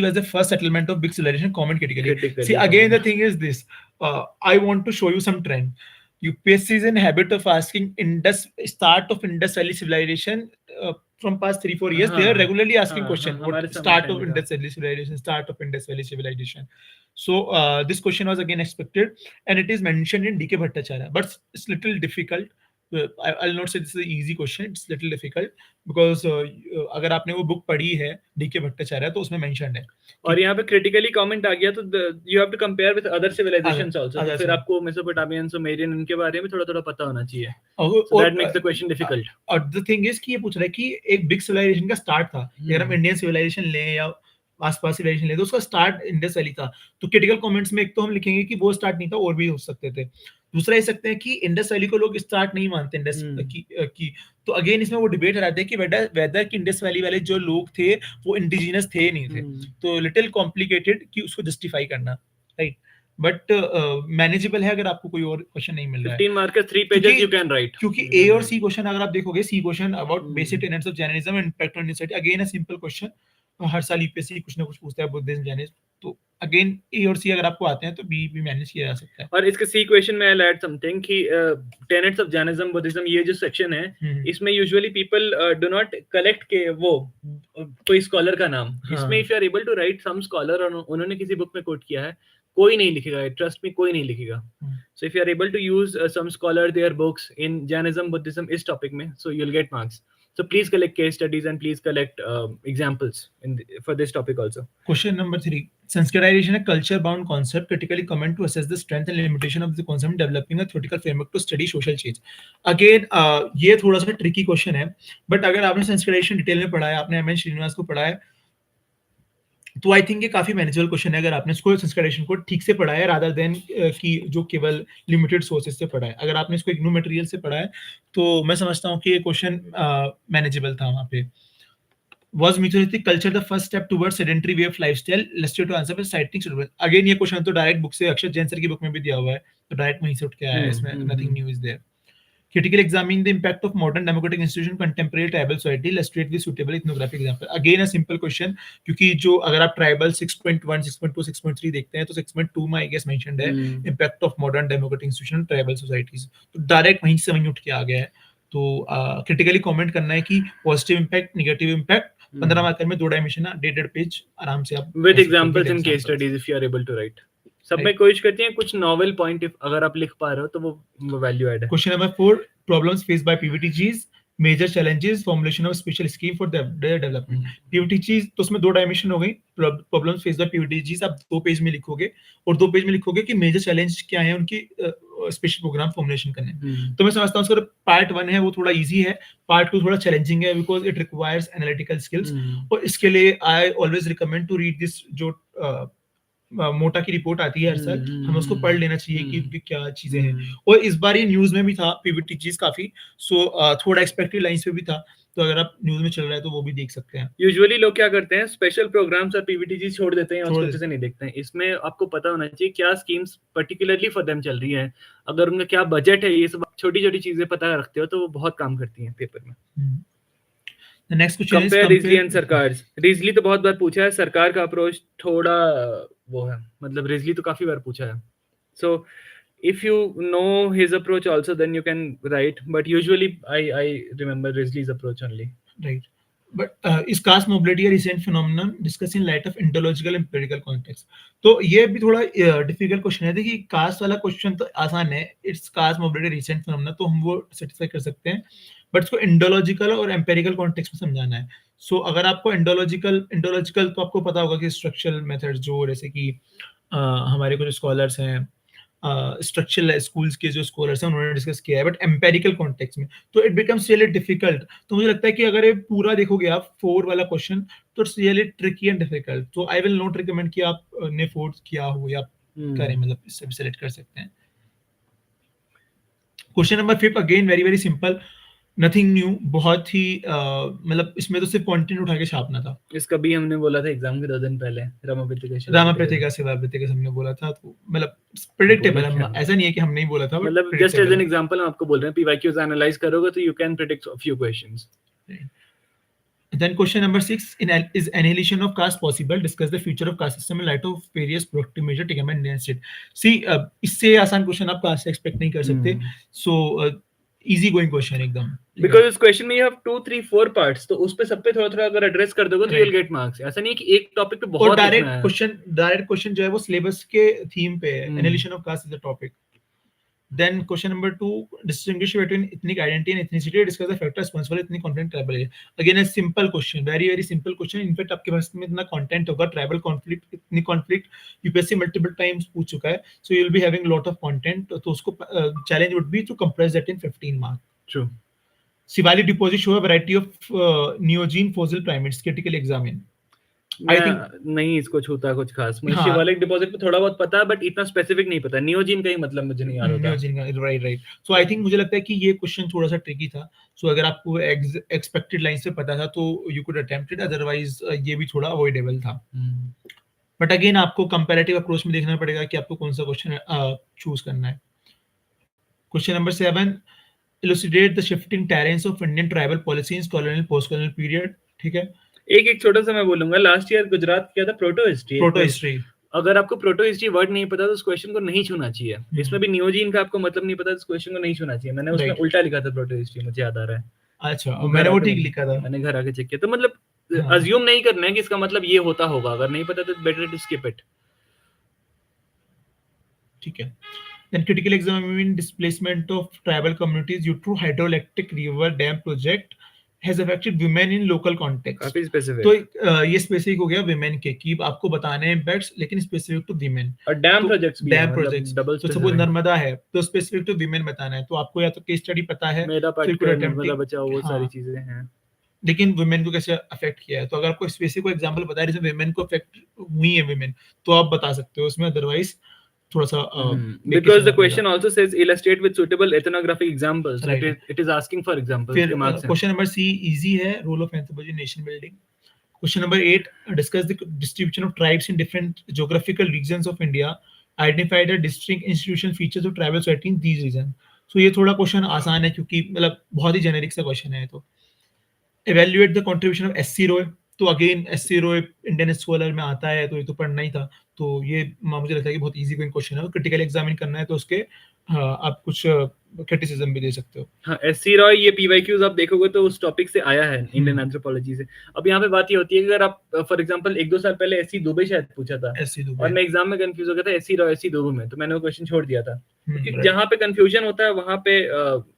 was the first settlement of big civilization. Comment critically. See, again, the thing is this. I want to show you some trend. UPSC is in habit of asking start of Indus Valley civilization from past 3-4 years. They are regularly asking question. Start of Indus Valley civilization. Start of Indus Valley civilization. So this question was again expected, and it is mentioned in D.K. Bhattacharya. But it's little difficult. I'll not say this is an easy question. It's little difficult because अगर आपने वो book पढ़ी है DK Bhattacharya तो उसमें mentioned है. और यहाँ पे क्रिटिकली कमेंट आ गया तो you have to compare with other civilizations also. तो फिर आपको मेसोपोटामियन सुमेरियन इनके बारे में थोड़ा पता होना चाहिए. So that makes the question difficult. और the thing is कि ये पूछ रहा है कि एक बिग सिविलाइजेशन का स्टार्ट था. अगर हम इंडियन सिविलाइजेशन लें या आसपास सिविलाइजेशन ले तो उसका स्टार्ट इंडस वैली था. तो क्रिटिकल कमेंट्स में एक तो हम लिखेंगे कि वो स्टार्ट नहीं था और भी हो सकते थे. दूसरा ये सकते हैं कि इंडस वैली को लोग स्टार्ट नहीं मानते इंडस की. तो अगेन इसमें वो डिबेट रहता है कि वेदर की इंडस वैली वाले जो लोग थे वो इंडिजिनस थे नहीं थे. तो लिटिल कॉम्प्लिकेटेड कि उसको जस्टिफाई करना. राइट. बट मैनेजेबल है अगर आपको कोई और क्वेश्चन नहीं मिल रहा है. 15 mark 3 pages you can write. क्योंकि ए और सी क्वेश्चन अगर आप देखोगे, C question about basic tenets of Jainism and impact on society, again a simple question. हर साल यूपीएससी कुछ ना कुछ पूछता है बुद्धिज्म जैनिज्म. तो अगेन ए और सी अगर आपको आते हैं तो बी भी मैनेज किया जा सकता है. और इसके सी क्वेश्चन में आई ऐड समथिंग कि टेनेट्स ऑफ जैनिज्म बुद्धिज्म ये जो सेक्शन है इसमें usually people do not collect के वो कोई स्कॉलर का नाम. इसमें if you are able to write some scholar और उन्होंने किसी बुक में कोट किया है, कोई नहीं लिखेगा. ट्रस्ट मी, कोई नहीं लिखेगा. So if you are able to use some scholar their books in Jainism Buddhism इस टॉपिक में, so you will get marks. So please collect case studies and please collect examples for this topic also. Question number 3. Sanskritization, a culture-bound concept. Critically comment to assess the strength and limitation of the concept, developing a theoretical framework to study social change. Again, ये थोड़ा सा tricky question है. But अगर आपने Sanskritization detail में पढ़ा है, आपने एम एन श्रीनिवास को पढ़ा है, तो आई थिंक ये काफी मैनेजेबल क्वेश्चन है अगर आपने इसको संस्कृतेशन को ठीक से पढ़ा है रादर देन कि जो केवल लिमिटेड सोर्सेज से पढ़ा है. अगर आपने इसको इग्नू मटेरियल से पढ़ा है तो मैं समझता हूँ कि ये क्वेश्चन मैनेजेबल था. वहां पे was mythological culture the first step towards sedentary way of lifestyle? Let's try to answer by citing. Again ये क्वेश्चन तो डायरेक्ट बुक से अक्षर जैन सर की बुक में भी दिया हुआ है, तो डायरेक्ट वहीं से उठ के आया है. इसमें nothing new is there. Critical examining the impact of modern democratic institution contemporary tribal society, illustrate with suitable ethnographic example. Again a simple question, क्योंकि जो अगर आप ट्राइबल 6.1, 6.2, 6.3 देखते हैं तो 6.2 में आई गेस मेंशन्ड है impact of modern democratic institution tribal societies, तो डायरेक्ट वहीं से वहीं उठ के आ गया है. तो क्रिटिकली कमेंट करना है कि positive impact, negative impact, 15 marker में 2 डायमेंशन है, डेटेड पेज आराम से आप with examples and case studies if you are able to write. सब में कोशिश करते हैं कुछ नॉवेल पॉइंट अगर आप लिख पा रहे हो तो वो वैल्यू ऐड है. Question number 4, problems faced by PVTGs, major challenges, formulation of special scheme for their development. PVTGs तो उसमें 2 डायमेंशन हो गई, प्रॉब्लम्स फेस्ड बाय पीवीटीजीज आप 2 पेज में लिखोगे और 2 पेज में लिखोगे कि मेजर चैलेंज क्या है उनकी स्पेशल प्रोग्राम फॉर्मुलेशन करने. तो मैं समझता हूं उसका पार्ट 1 है वो थोड़ा इजी है, पार्ट 2 थोड़ा चैलेंजिंग है because it requires analytical skills. और इसके लिए I always recommend to read this, जो मोटा की रिपोर्ट आती है हर साल, हमें उसको पढ़ लेना चाहिए कि उनकी क्या चीजें हैं. और इस बार ये न्यूज में भी था पीवीटीजीज काफी, सो थोड़ा एक्सपेक्टेड लाइंस पे भी था, तो अगर आप न्यूज में चल रहा है तो वो भी देख सकते हैं. यूजुअली लोग क्या करते हैं, स्पेशल प्रोग्राम्स और पीवीटीजी छोड़ देते हैं और उसको अच्छे से नहीं देखते हैं. इसमें आपको पता होना चाहिए क्या स्कीम्स पर्टिकुलरली फॉर देम चल रही है, अगर उनका क्या बजट है, ये सब छोटी छोटी चीजें पता रखते हो तो वो बहुत काम करती हैं पेपर में. The next question is compare Ridgely and सरकार. रिजली तो बहुत बार पूछा है, सरकार का अप्रोच थोड़ा वो है, मतलब रिजली तो काफी बार पूछा है. So if you know his approach also then you can write, but usually I remember Risley's approach only. Right. But is caste mobility a recent phenomenon discussed in light of ontological empirical context? तो ये भी थोड़ा difficult question है. देखिए cast वाला question तो आसान है, it's caste mobility recent phenomena, तो हम वो सेटिस्फाई कर सकते हैं, बट इसको इंडोलॉजिकल और एम्पेरिकल कॉन्टेक्स्ट में समझाना है. सो अगर आपको इंडोलॉजिकल तो आपको पता होगा कि स्ट्रक्चरल मेथड्स, जो जैसे कि हमारे कुछ स्कॉलर्स हैं, स्ट्रक्चरल स्कूल्स के जो स्कॉलर्स हैं उन्होंने डिस्कस किया है, बट एम्पेरिकल कॉन्टेक्स्ट में तो इट बिकम्स रियली डिफिकल्ट. तो मुझे लगता है कि अगर ये पूरा देखोगे आप 4 वाला क्वेश्चन तो it's really tricky and difficult. तो आई विल नॉट रिकमेंड कि आप ने 4 किया हो या करें, मतलब इससे भी सेलेक्ट कर सकते हैं. Question number 5 again very very simple, nothing new, बहुत ही मतलब इसमें तो सिर्फ कंटेंट उठा के छापना था. इसका भी हमने बोला था एग्जाम के 2 दिन पहले, रामाप्रतिका शिवाप्रतिका हमने बोला था, तो मतलब प्रेडिक्टेबल है, ऐसा नहीं है कि हम नहीं बोला था, मतलब जस्ट एज एन एग्जांपल हम आपको बोल रहे हैं, पीवाईक्यूज एनालाइज करोगे तो you can predict a few questions. Then question number 6, is annihilation of caste possible? Discuss the future of caste system in light of various proactive measures taken by Indian state. See, इससे आसान question आप cast से expect नहीं कर सकते. So easy going question एकदम. Because इस question में you have 2, 3, 4 parts, तो उस पे सब पे थोड़ा थोड़ा अगर एड्रेस कर दोगे तो you'll get marks. ऐसा नहीं है कि एक टॉपिक पे बहुत डायरेक्ट क्वेश्चन जो है वो सिलेबस के थीम पे है. Annihilation of caste is the topic. Then question number 2, distinguish between ethnic identity and ethnicity, discuss the factors responsible ethnic content tribal. Again a simple question, very very simple question. In fact आपके पास में इतना content होगा, tribal conflict, ethnic conflict UPSC multiple times पूछ चुका है, so you'll be having lot of content. तो उसको challenge would be to compress that in 15 marks. True. Shivalik deposit show a variety of neogene fossil primates, critical examine. I think नहीं इसको छूता कुछ खास. मुझे शिवालिक डिपॉजिट पे थोड़ा बहुत पता है, बट इतना स्पेसिफिक नहीं पता. नियोजीन का ही मतलब मुझे नहीं याद होता. नियोजीन का, राइट. सो आई थिंक मुझे लगता है कि ये क्वेश्चन थोड़ा सा ट्रिकी था. सो अगर आपको एक्सपेक्टेड लाइन से पता था तो you could attempt it, otherwise ये भी थोड़ा अवॉइडेबल था. बट अगेन आपको कंपैरेटिव अप्रोच में देखना पड़ेगा कि आपको कौन सा क्वेश्चन चूज करना है. Question number 7, elucidate the shifting terrains of Indian tribal policy in colonial post colonial period. ठीक है, एक छोटा सा मैं बोलूंगा. लास्ट ईयर गुजरात किया था प्रोटो हिस्ट्री. अगर आपको प्रोटो हिस्ट्री वर्ड नहीं पता तो उस क्वेश्चन को नहीं छूना चाहिए. इसमें भी नियोजीन का आपको मतलब नहीं पता तो उस क्वेश्चन को नहीं छूना चाहिए. मैंने उसमें उल्टा लिखा था प्रोटो हिस्ट्री, मुझे याद आ रहा है. अच्छा, मैंने वो ठीक लिखा था, मैंने घर आके चेक किया. तो मतलब अज्यूम नहीं करना है कि इसका मतलब ये होता होगा, अगर नहीं पता तो बेटर टू स्किप इट. ठीक है. Then critical examine displacement of tribal communities due to hydroelectric river dam project has affected women in local context. काफी स्पेसिफिक. तो ये स्पेसिफिक हो गया women के, कि आपको बताने हैं impacts, लेकिन स्पेसिफिक टू women. और डैम प्रोजेक्ट्स भी डैम प्रोजेक्ट्स, तो सपोज नर्मदा है तो स्पेसिफिक टू women बताना है. तो आपको या तो केस स्टडी पता है, मेरा पार्ट नर्मदा बचाओ, वो सारी चीजें हैं, लेकिन वुमेन को कैसे अफेक्ट किया है. तो अगर आपको स्पेसिफिक एग्जांपल पता है जिसमें वुमेन को अफेक्ट हुई है वुमेन, तो आप बता सकते हो उसमें. अदरवाइज थोड़ा सा because the question also says illustrate with suitable ethnographic examples, right? It is asking for examples. फिर क्वेश्चन नंबर C इजी है, role of anthropology nation building. Question number 8, discuss the distribution of tribes in different geographical regions of India, identify the distinct institutional features of tribal society in these regions. सो ये थोड़ा question आसान है क्योंकि मतलब बहुत ही generic सा question है। तो evaluate the contribution of SC row, तो again SC row Indian scholar में आता है, तो ये तो पढ़ना ही था। तो ये मुझे लगता है कि बहुत इजी कोई क्वेश्चन है, क्रिटिकल एग्जामिन करना है तो उसके आप कुछ क्रिटिसिज्म भी दे सकते हो। हाँ, एससी रॉय ये पीवाईक्यूज आप देखोगे तो उस टॉपिक से आया है, इंडियन हम्म। एंथ्रोपोलॉजी से। अब यहाँ पे बात ये होती है कि अगर आप फॉर एग्जांपल 1-2 साल पहले एससी दुबे शायद पूछा था, SC दुबे और मैं एग्जाम में कंफ्यूज हो गया था एससी रॉय एससी दुबे में, तो मैंने वो क्वेश्चन छोड़ दिया था, क्योंकि राइट। जहाँ पे कंफ्यूजन होता है वहाँ पे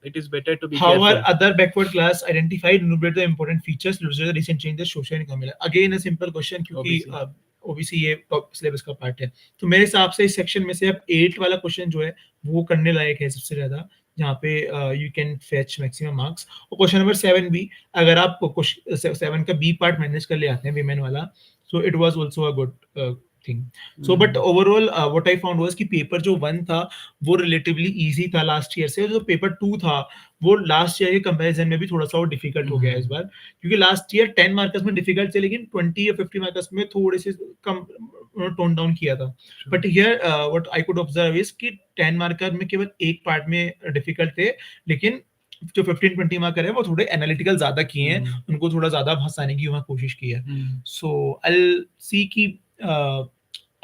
it is better to be How are careful. other backward class identified? Enumerate the important features, illustrate the recent changes, social and economic. Again a simple question क्योंकि OBC ओबीसी ये top syllabus का part है। तो मेरे हिसाब से इस section में से अब 8 वाला क्वेश्चन जो है वो करने लायक है सबसे ज्यादा, जहाँ पे you can fetch maximum marks. और क्वेश्चन नंबर 7 भी, अगर आप 7 का बी पार्ट मैनेज कर ले आते हैं विमेन वाला, so it was also a good thing. So but overall what I found was कि पेपर जो 1 था वो रिलेटिवली इजी था लास्ट ईयर से, जो पेपर 2 था वो लास्ट ईयर के कंपैरिजन में भी थोड़ा सा और डिफिकल्ट हो गया है इस बार, क्योंकि लास्ट ईयर 10 मार्कर्स में डिफिकल्ट थे, लेकिन 20 या 50 मार्कर्स में थोड़े से कम टोन डाउन किया था। But here what I could observe is कि 10 मार्कर में केवल एक पार्ट में डिफिकल्ट थे, लेकिन जो 15-20 मार्कर है वो थोड़े एनालिटिकल ज्यादा किए हैं, उनको थोड़ा ज्यादा फंसाने की वहां कोशिश की है। सो आई सी की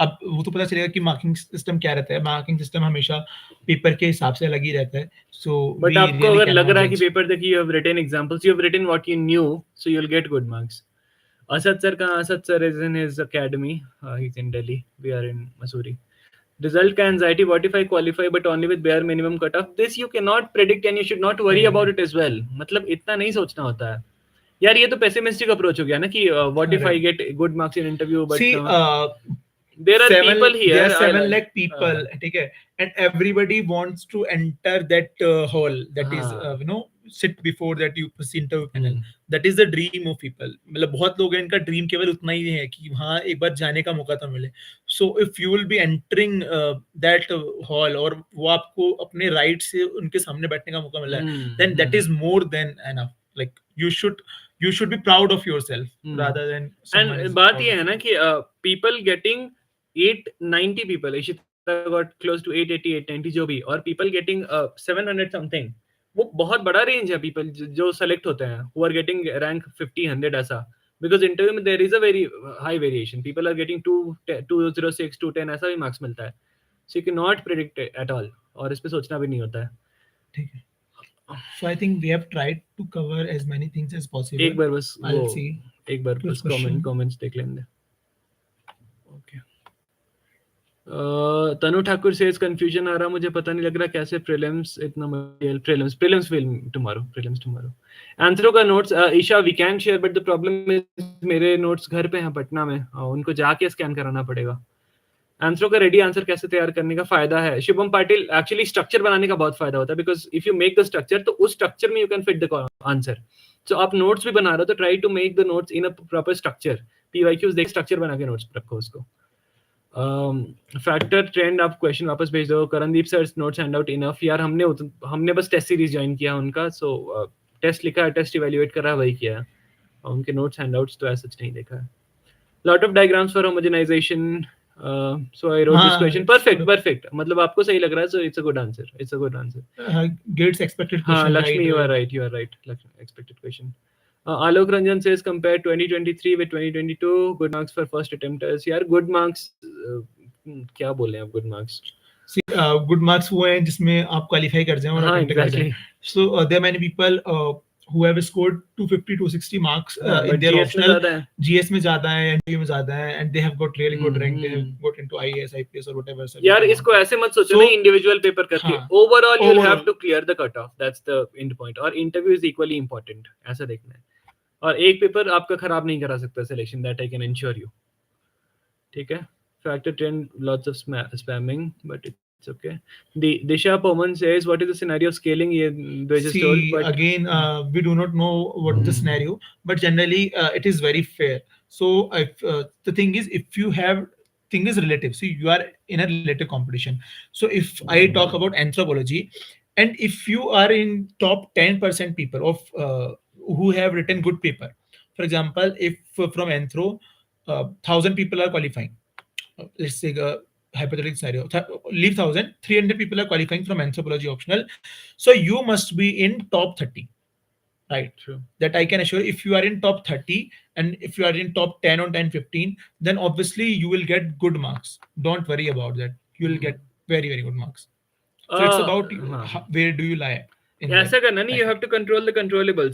अब वो तो पता चलेगा कि मार्किंग सिस्टम क्या रहता है। मार्किंग सिस्टम हमेशा पेपर के हिसाब से अलग ही रहता है। सो बट आपको अगर लग रहा है कि पेपर देखिए you have written examples, you have written what you knew, so you will get good marks. Asad sir का, Asad sir is in his academy, he is in Delhi, we are in Mussoorie. Result का anxiety, what if I qualify but only with bare minimum cutoff? This you cannot predict and you should not worry about it as well. मतलब इतना नहीं सोचना होता है यार, ये तो pessimistic approach हो गया ना कि what if I get good marks in interview but there are people here, there are 7 lakh people, ठीक है, and everybody wants to enter that hall, that is you know sit before that you interview panel, that is the dream of people। मतलब बहुत लोग हैं इनका dream केवल उतना ही है कि हाँ एक बार जाने का मौका तो मिले। so if you will be entering that hall और वो आपको अपने राइट से उनके सामने बैठने का मौका मिला है, then that is more than enough, like you should be proud of yourself rather than someone and is बात proud ये of है ना you। कि people getting 890 people, Ishita got close to 880 890 जो भी, और people getting 700 something, वो बहुत बड़ा रेंज है people जो सेलेक्ट होते हैं, who are getting rank 50 100 ऐसा, because interview में there is a very high variation, people are getting 206 210 ऐसा भी मार्क्स मिलता है, so you cannot predict it at all, और इस पे सोचना भी नहीं होता है। ठीक है। So I think we have tried to cover as many things as possible। एक बार बस I'll वो see एक बार बस कमेंट्स देख लेंगे। ओके, तनु ठाकुर से कंफ्यूजन आ रहा, मुझे पता नहीं लग रहा कैसे प्रीलिम्स इतना मटेरियल, प्रीलिम्स विल टुमारो। आंसरों का notes Isha we can share, but the problem is मेरे नोट्स घर पे हैं पटना में, उनको जाके स्कैन कराना पड़ेगा। आंसरों का रेडी आंसर कैसे तैयार करने का फायदा है शुभम पाटिल, एक्चुअली स्ट्रक्चर बनाने का बहुत फायदा होता है, because if you make the structure तो उस स्ट्रक्चर में you can fit the answer. So आप नोट्स भी बना रहे हो तो try to make the notes in a proper structure, PYQs देख स्ट्रक्चर बना के नोट्स रखो उसको। फैक्टर ट्रेंड आप क्वेश्चन वापस भेज दो। Karandeep sir notes hand out enough, यार हमने बस टेस्ट सीरीज ज्वाइन किया उनका, सो टेस्ट लिखा है, टेस्ट इवैल्यूएट कर रहा है, वही किया है, उनके नोट्स हैंड आउट्स तो ऐसा नहीं देखा है। Lot of diagrams for homogenization, so I wrote this question, perfect, मतलब आपको सही लग रहा है, so it's a good answer. Gates expected हाँ question, Lakshmi, you are right? right, expected question। Alok Ranjan says compare 2023 with 2022, good marks for first attempters। यार good marks क्या बोले आप, good marks good marks वो हैं जिसमें आप क्वालिफाई कर जाएं और हाँ अटेम्प्ट कर जाएं। So there are many people who have scored 250 260 marks in their optional, GS में ज्यादा है, NTU में ज्यादा है, and they have got really good rank, they have got into IAS IPS or whatever। यार इसको ऐसे मत सोचो ना इंडिविजुअल पेपर करके, overall you'll have to clear the cutoff, that's the end point, और interview is equally important, ऐसा देखना है, और एक पेपर आपका खराब नहीं करा सकता selection, that I can ensure you. ठीक है, factor trend lots of spamming but it's okay. Disha Pawan says what is the scenario of scaling, ये द्विज is told, but again we do not know what the scenario, but generally it is very fair। so if the thing is, if you have, thing is relative, see you are in a relative competition। so if I talk about anthropology, and if you are in top 10% people of who have written good paper, for example if from anthro 1000 people are qualifying, let's say hypothetical scenario. Leave 1,000, 300 people are qualifying from anthropology optional. So you must be in top 30, right? True. That I can assure. If you are in top 30 and if you are in top 10 or 10, 15, then obviously you will get good marks. Don't worry about that. You will get very, very good marks. So it's about हाँ where do you lie in ऐसा that. करना नहीं, you have to control the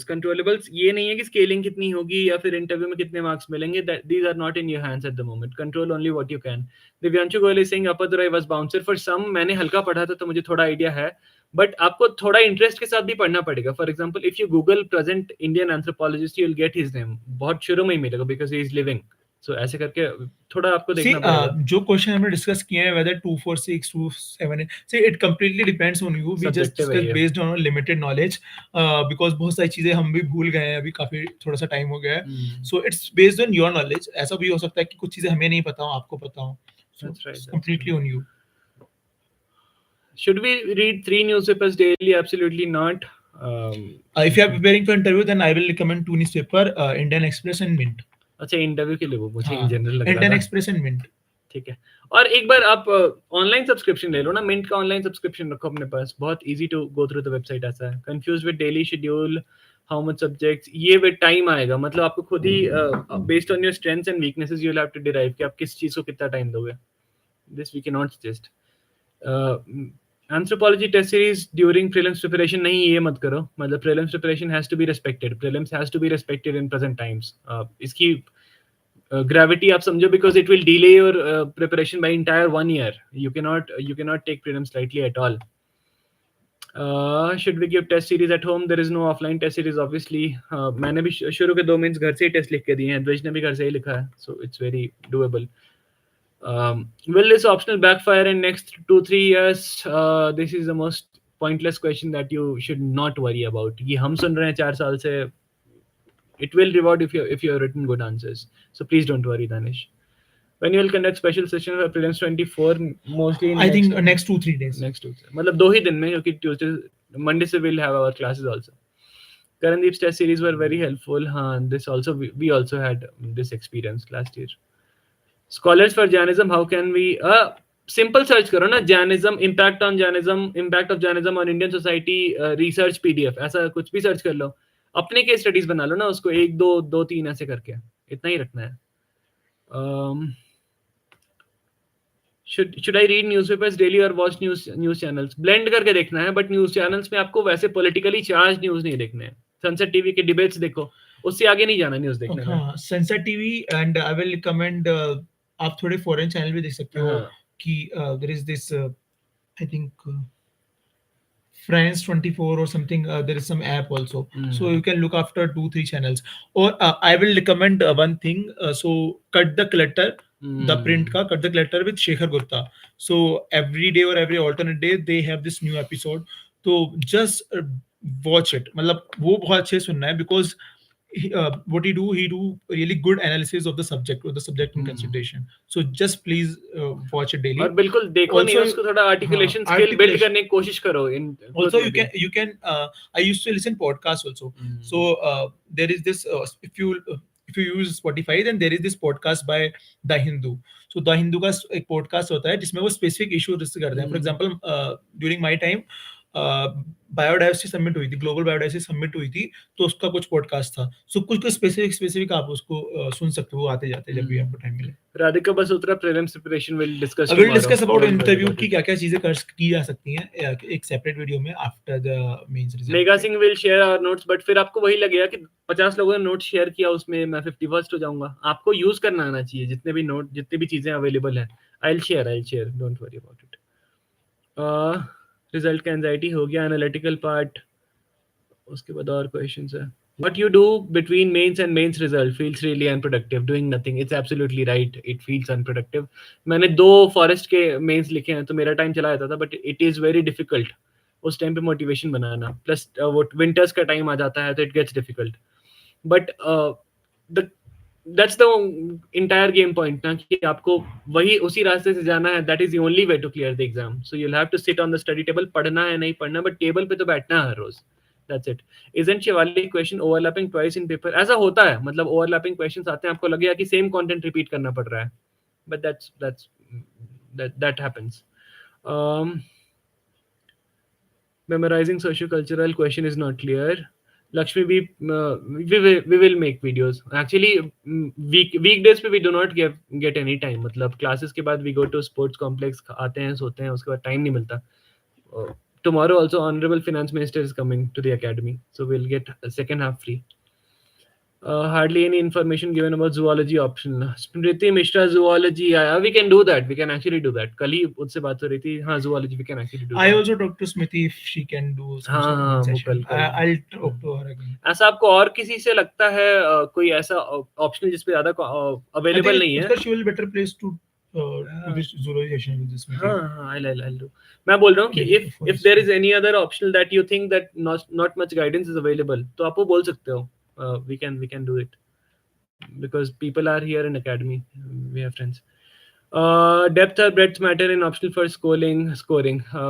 controllables ये नहीं है कि scaling कितनी होगी या फिर इंटरव्यू में कितने मार्क्स मिलेंगे, these are not in your hands at the moment, control only what you can. Divyanshu Goyal is saying upper I was bouncer for some, मैंने हल्का पढ़ा था तो मुझे थोड़ा आइडिया है, बट आपको थोड़ा इंटरेस्ट के साथ भी पढ़ना पड़ेगा. For example if you Google present Indian anthropologist you will get his name, बहुत शुरू में ही मिलेगा बिकॉज ही इज लिविंग. सो ऐसे करके थोड़ा आपको See, देखना पड़ेगा. जो क्वेश्चन हमने डिस्कस किए हैं whether 246, 278, see it completely depends on you. We just Subjective है discuss ये. based on our limited knowledge, because बहुत सारी चीजें हम भी भूल गए हैं, अभी काफी थोड़ा सा टाइम हो गया है. So it's based on your knowledge. ऐसा भी हो सकता है कि कुछ चीजें हमें नहीं पता हो, आपको पता हो. So That's right, it's that's completely on you. Should we read 3 newspapers daily? Absolutely not. If you are preparing for interview, then I will recommend 2 newspaper, Indian Express and Mint. अच्छा इंटरव्यू के लिए वो मुझे इन हाँ, general लग रहा Indian था. Express and Mint. ठीक है. और एक बार आप ऑनलाइन सब्सक्रिप्शन ले लो ना, मिंट का ऑनलाइन सब्सक्रिप्शन रखो अपने पास, बहुत easy to go through the website. ऐसा है confuse with daily schedule, how much subjects, ये विद टाइम आएगा. मतलब आपको खुद ही based on your strengths and weaknesses you will have to derive कि आप किस चीज को कितना टाइम दोगे. This we can not suggest. Anthropology test series during prelims preparation नहीं, ये मत करो. मतलब prelims preparation has to be respected, prelims has to be respected in present times. इसकी gravity आप समझो because it will delay your preparation by entire 1 year. You cannot take prelims lightly at all. Should we give test series at home? There is no offline test series obviously. मैंने भी शुरू के 2 minutes घर से ही test लिख के दिए हैं, द्विज ने भी घर से ही लिखा है, so it's very doable. Will this optional backfire in next 2-3 years? This is the most pointless question that you should not worry about. ये हम सुन रहे हैं 4 साल से. It will reward if you have written good answers. So please don't worry, Danish. When you will conduct special session for prelims 24, mostly in I think next 2-3 days. Next 2. मतलब 2 ही दिन में, क्योंकि Tuesday, Monday से we'll have our classes also. Karandeep's test series were very helpful. हाँ, this also we also had this experience last year. Scholars for Jainism, how can we? Simple search करो ना, Jainism, impact of Jainism on Indian society, research PDF, ऐसा कुछ भी search कर लो. अपने case studies बना लो ना, उसको 1 2 3 ऐसे करके, इतना ही रखना है. should I read newspapers daily or watch news channels? Blend करके देखना है, बट न्यूज चैनल्स में आपको वैसे पॉलिटिकली चार्ज न्यूज नहीं देखने हैं. सनसेट टीवी के डिबेट्स देखो, उससे आगे नहीं जाना न्यूज देखने में. हाँ, sunset TV and I will recommend, आप थोड़े फॉरेन चैनल भी देख सकते हो कि there is this I think France 24 or something, there is some app also. So you can look after 2-3 channels. Or I will recommend one thing. So Cut the Clutter, the print ka Cut the Clutter with Shekhar Gupta. So every day or every alternate day they have this new episode. So just watch it. मतलब वो बहुत अच्छे सुनना है because what he do really good analysis of the subject or the subject in consideration. So just please watch it daily. और बिल्कुल देखो Also, नहीं, उसको थोड़ा articulation skill build करने की कोशिश करो. Also you can I used to listen podcasts also. So there is this if you use Spotify, then there is this podcast by The Hindu. So The Hindu का एक podcast होता है जिसमें वो specific issue डिस्कस करते हैं. For example, during my time biodiversity submit हुई थी, ग्लोबल बायोडाइवर्सिटी सबमिट हुई थी, तो उसका कुछ पॉडकास्ट था. सो कुछ स्पेसिफिक आप उसको सुन सकते हो आते जाते जब भी आपको टाइम मिले. Radhika Basotra prelims preparation will discuss about interview की क्या-क्या चीजें की जा सकती हैं एक सेपरेट वीडियो में after the mains result. Megha Singh will share our notes, but फिर आपको वही लगेगा कि 50 लोगों ने नोट्स शेयर किया, उसमें मैं 51st हो जाऊंगा. आपको यूज करना आना चाहिए जितने भी चीजें अवेलेबल हैं. I will share, don't worry about it. Result का एंजाइटी हो गया, एनालिटिकल पार्ट, उसके बाद और क्वेश्चंस है. What you do between mains and mains result feels really unproductive. Doing nothing. It's absolutely right. It feels unproductive. मैंने 2 forest के mains लिखे हैं तो मेरा टाइम चला जाता था, but it is very difficult उस टाइम पे मोटिवेशन बनाना. प्लस वो विंटर्स का टाइम आ जाता है तो it gets difficult. But that's the entire game point ना, कि आपको वही उसी रास्ते से जाना है. That is the only way to clear the exam. So you'll have to sit on the study table. पढ़ना है नहीं पढ़ना, बट टेबल पे तो बैठना है हर रोज. That's it. Isn't Shivali question overlapping twice in paper? ऐसा होता है, मतलब overlapping questions आते हैं, आपको लगेगा कि same content repeat करना पड़ रहा है, but that's that happens. Memorizing socio-cultural question is not clear. Lakshmi, we will make videos. Actually, weekdays पे we do not get any time. मतलब classes के बाद we go to sports complex, आते हैं, सोते हैं, उसके बाद time नहीं मिलता. Tomorrow also Honorable Finance Minister is coming to the academy, so we'll get a second half free. Hardly any information given about zoology option. Smriti Mishra zoology. Yeah, we can do that. We can actually do that. कल ही उससे बात हो रही थी. हाँ, zoology we can actually do I that. also talked to Smriti if she can do some हाँ, sort of वो session. कल I'll talk to her again. ऐसा आपको और किसी से लगता है कोई ऐसा ऑप्शनल जिस पे ज्यादा अवेलेबल नहीं है? She will better place to this zoology session with this Smriti. हाँ, I'll do. मैं बोल रहा हूँ कि if there is any other optional that you think that not much guidance is available, तो आप वो बोल सकते हो. We can do it. Because people are here in academy, we have friends. Depth or breadth matter in optional for scoring.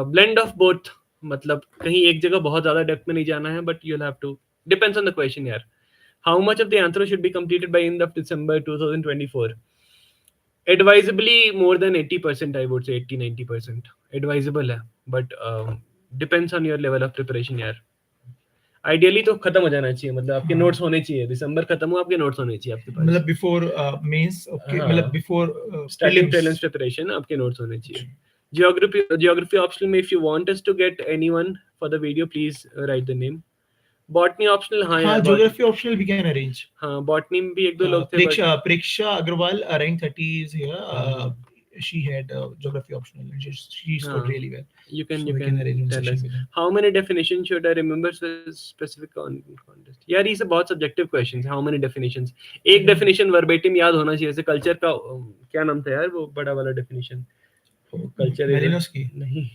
Blend of both. मतलब कहीं एक जगह बहुत ज्यादा डेप्थ में नहीं जाना है, but you'll have to depends on the question यार. How much of the anthro should be completed by end of December 2024? Advisably more than 80%, I would say 80-90% advisable है, but depends on your level of preparation यार. Ideally तो खत्म हो जाना चाहिए, मतलब आपके नोट्स होने चाहिए, दिसंबर खत्म हो आपके नोट्स होने चाहिए आपके पास, मतलब बिफोर मेंस, ओके, मतलब बिफोर स्टार्टिंग प्रीलिम्स प्रिपरेशन आपके नोट्स होने चाहिए. Geography optional में if you want us to get anyone for the video, please write the name. Botany optional, हाँ यार, geography optional we can arrange. हाँ, botany में भी एक दो लोग थे. Preksha Agrawal, rank 30 is here. She had geography optional and she scored really well. You can tell us how many definitions should I remember specific contest. यार ये सब बहुत subjective questions. How many definitions? एक definition verbatim याद होना चाहिए. जैसे culture का क्या नाम था यार वो बड़ा वाला definition? Culture नहीं.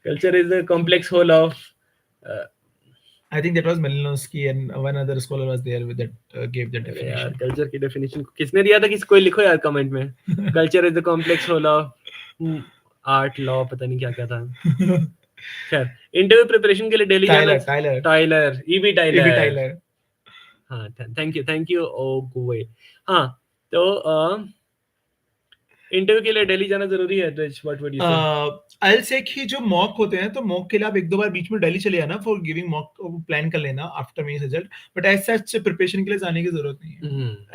Culture is a complex whole of. I think that was Malinowski and one other scholar was there with that gave that definition. यार कल्चर की डेफिनेशन किसने दिया था? कोई लिखो यार कमेंट में. Culture is the complex whole of art, law, पता नहीं क्या क्या था. खैर, इंटरव्यू प्रिपरेशन के लिए दिल्ली जाना. Tylor E B Tylor. हाँ, थैंक यू ओ गोए. हाँ, तो इंटरव्यू के लिए दिल्ली जाना जरूरी है. व्हाट वुड यू से? I'll say कि जो मॉक होते हैं तो मॉक के लिए आप एक दो बार बीच में दिल्ली चले जाना फॉर गिविंग मॉक, प्लान कर लेना after mains result, but as such preparation के लिए जाने की जरूरत नहीं है.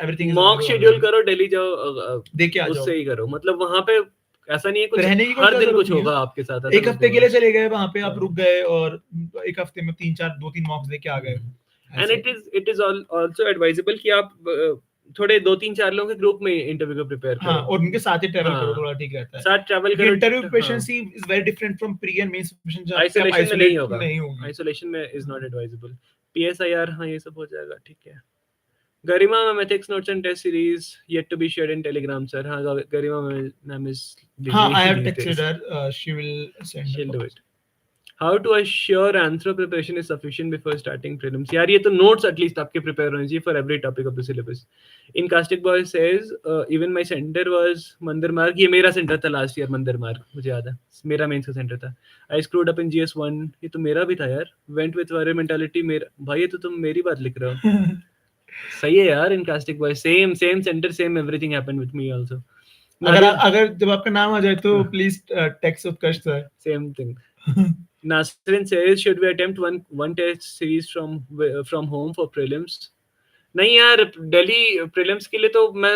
एवरीथिंग मॉक शेड्यूल करो, दिल्ली जाओ, देख के आ जाओ, उससे ही करो. मतलब वहां पे ऐसा नहीं है कुछ हर दिन कुछ होगा आपके साथ. एक हफ्ते के लिए चले गए वहां पे, आप रुक गए और एक हफ्ते में 2-3 मॉक्स देके आ गए. And it is also advisable कि आप थोड़े 2-3-4 लोगों के ग्रुप में इंटरव्यू को प्रिपेयर करो. हाँ, और उनके साथ ही ट्रैवल करो, थोड़ा ठीक रहता है. साथ ट्रैवल करो. Interview preparation is very different from pre and mains preparation. Isolation में नहीं होगा. आइसोलेशन में इज नॉट एडवाइजेबल. पीएसआईआर, हाँ, ये सब हो जाएगा, ठीक है. Garima mathematics notes and test series yet to be shared in Telegram sir. हाँ, गरिमा मैम इज बिजी. हाँ, I have texted her, she will send, she'll do it. How to assure anthro preparation is sufficient before starting prelims? यार ये तो notes at least आपके prepare होने चाहिए for every topic of the syllabus. In Castic Boy says even my center was मंदिर मार्ग. ये मेरा center था last year, मंदिर मार्ग, मुझे याद है. मेरा mains का center था. I screwed up in GS1. ये तो मेरा भी था यार. Went with warrior mentality. मेरा भाई, ये तो तुम मेरी बात लिख रहे हो. सही है यार. In Castic Boy same center, same everything happened with me also. अगर जब आपका नाम आ जाए तो please text Utkarsh sir. Same thing. Nasrin says, should we attempt one test series from home for prelims? नहीं यार, दिल्ली prelims के लिए तो मैं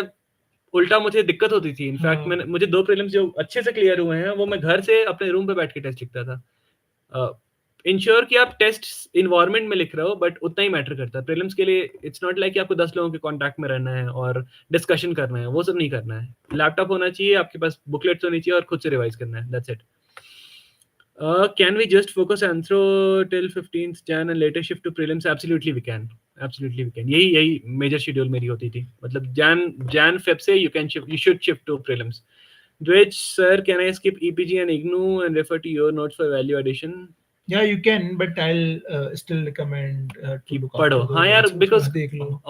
उल्टा, मुझे दिक्कत होती थी. इनफैक्ट मुझे 2 prelims जो अच्छे से क्लियर हुए हैं वो मैं घर से अपने रूम पे बैठ के टेस्ट लिखता था. इंश्योर कि आप टेस्ट इन्वायरमेंट में लिख रहे हो, बट उतना ही मैटर करता है. प्रीलिम्स के लिए इट्स नॉट लाइक कि आपको 10 लोगों के कांटेक्ट में रहना है और डिस्कशन करना है. वो सब नहीं करना है. लैपटॉप होना चाहिए आपके पास, बुकलेट्स होनी चाहिए और खुद से रिवाइज करना है. That's it. Can we just focus anthro till 15th Jan and later shift to prelims? Absolutely we can. यही major schedule मेरी होती थी. मतलब Jan Feb से you should shift to prelims. DWIJ sir, can I skip EPG and IGNU and refer to your notes for value addition? Yeah, you can, but I'll still recommend to look पढ़ो. हाँ यार, because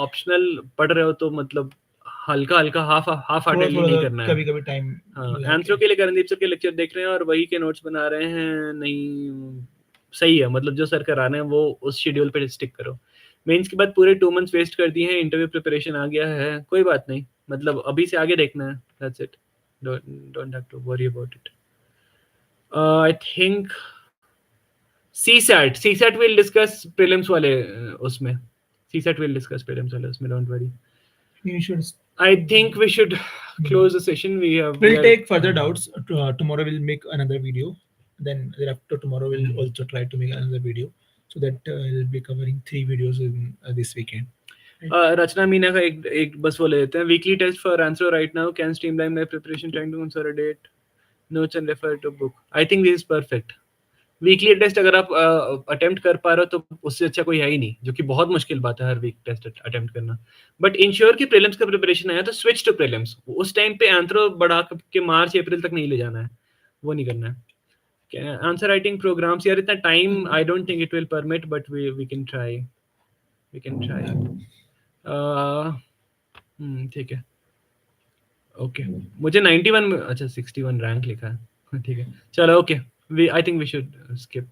optional पढ़ रहे हो तो मतलब हल्का half heartedly नहीं करना है. कभी टाइम. हाँ, एंथ्रो के लिए करणदीप सर के लेक्चर देख रहे हैं और वही के नोट्स बना रहे हैं. नहीं सही है, मतलब जो सर करा रहे हैं वो उस शेड्यूल पे स्टिक करो. मेंस के बाद पूरे 2 मंथ्स वेस्ट कर दिए हैं. इंटरव्यू प्रिपरेशन आ गया है, कोई बात नहीं, मतलब अभी से आगे देखना है. That's it. don't have to worry about it. I think CSAT we'll discuss prelims wale usme. CSAT we'll discuss prelims wale usme, don't worry. You should. I think we should close the session. We'll take further doubts. Tomorrow we'll make another video. Then after tomorrow we'll also try to make another video, so that we'll be covering 3 videos in this weekend. Rachna Meena का एक बस वो ले लेते हैं. Weekly test for answer right now can streamline my preparation trying to consolidate notes and refer to book. I think this is perfect. Weekly test अगर आप attempt कर पा रहे हो तो उससे अच्छा कोई है ही नहीं, जो कि बहुत मुश्किल बात है हर वीक टेस्ट अटेम्प्ट करना. बट इंश्योर कि प्रीलिम्स का प्रिपरेशन आया तो स्विच टू प्रीलिम्स. उस टाइम पे एंथ्रो बढ़ा के मार्च अप्रैल तक नहीं ले जाना है, वो नहीं करना है. आंसर राइटिंग प्रोग्राम्स यार इतना time I don't think it will permit, but we can try. ठीक है. ओके मुझे 91 अच्छा 61 रैंक लिखा है. ठीक है चलो. Okay I think we should skip.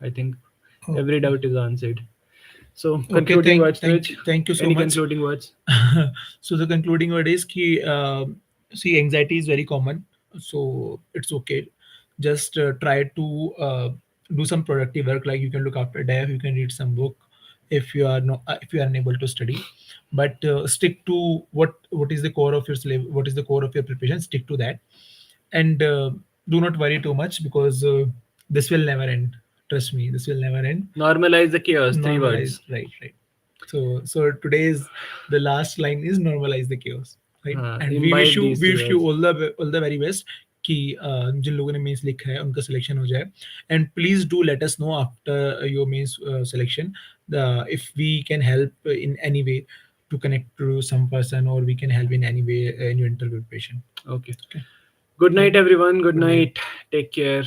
I think every doubt is answered. So concluding words. Thank you so Any much. Concluding words. So the concluding word is ki see, anxiety is very common, so it's okay. Just try to do some productive work, like you can look after dev, you can read some book if you are if you are unable to study, but stick to what is the core of your syllabus, what is the core of your preparation. Stick to that, and do not worry too much, because this will never end. Trust me, this will never end. Normalize the chaos. 3 words. Right. So today's the last line is normalize the chaos, right? And we wish you all the very best कि जिन लोगों ने mains लिखा है उनका selection हो जाए. And please do let us know after your mains selection if we can help in any way to connect to some person, or we can help in any way in your interview preparation. Okay. Good night everyone. Good night. Take care.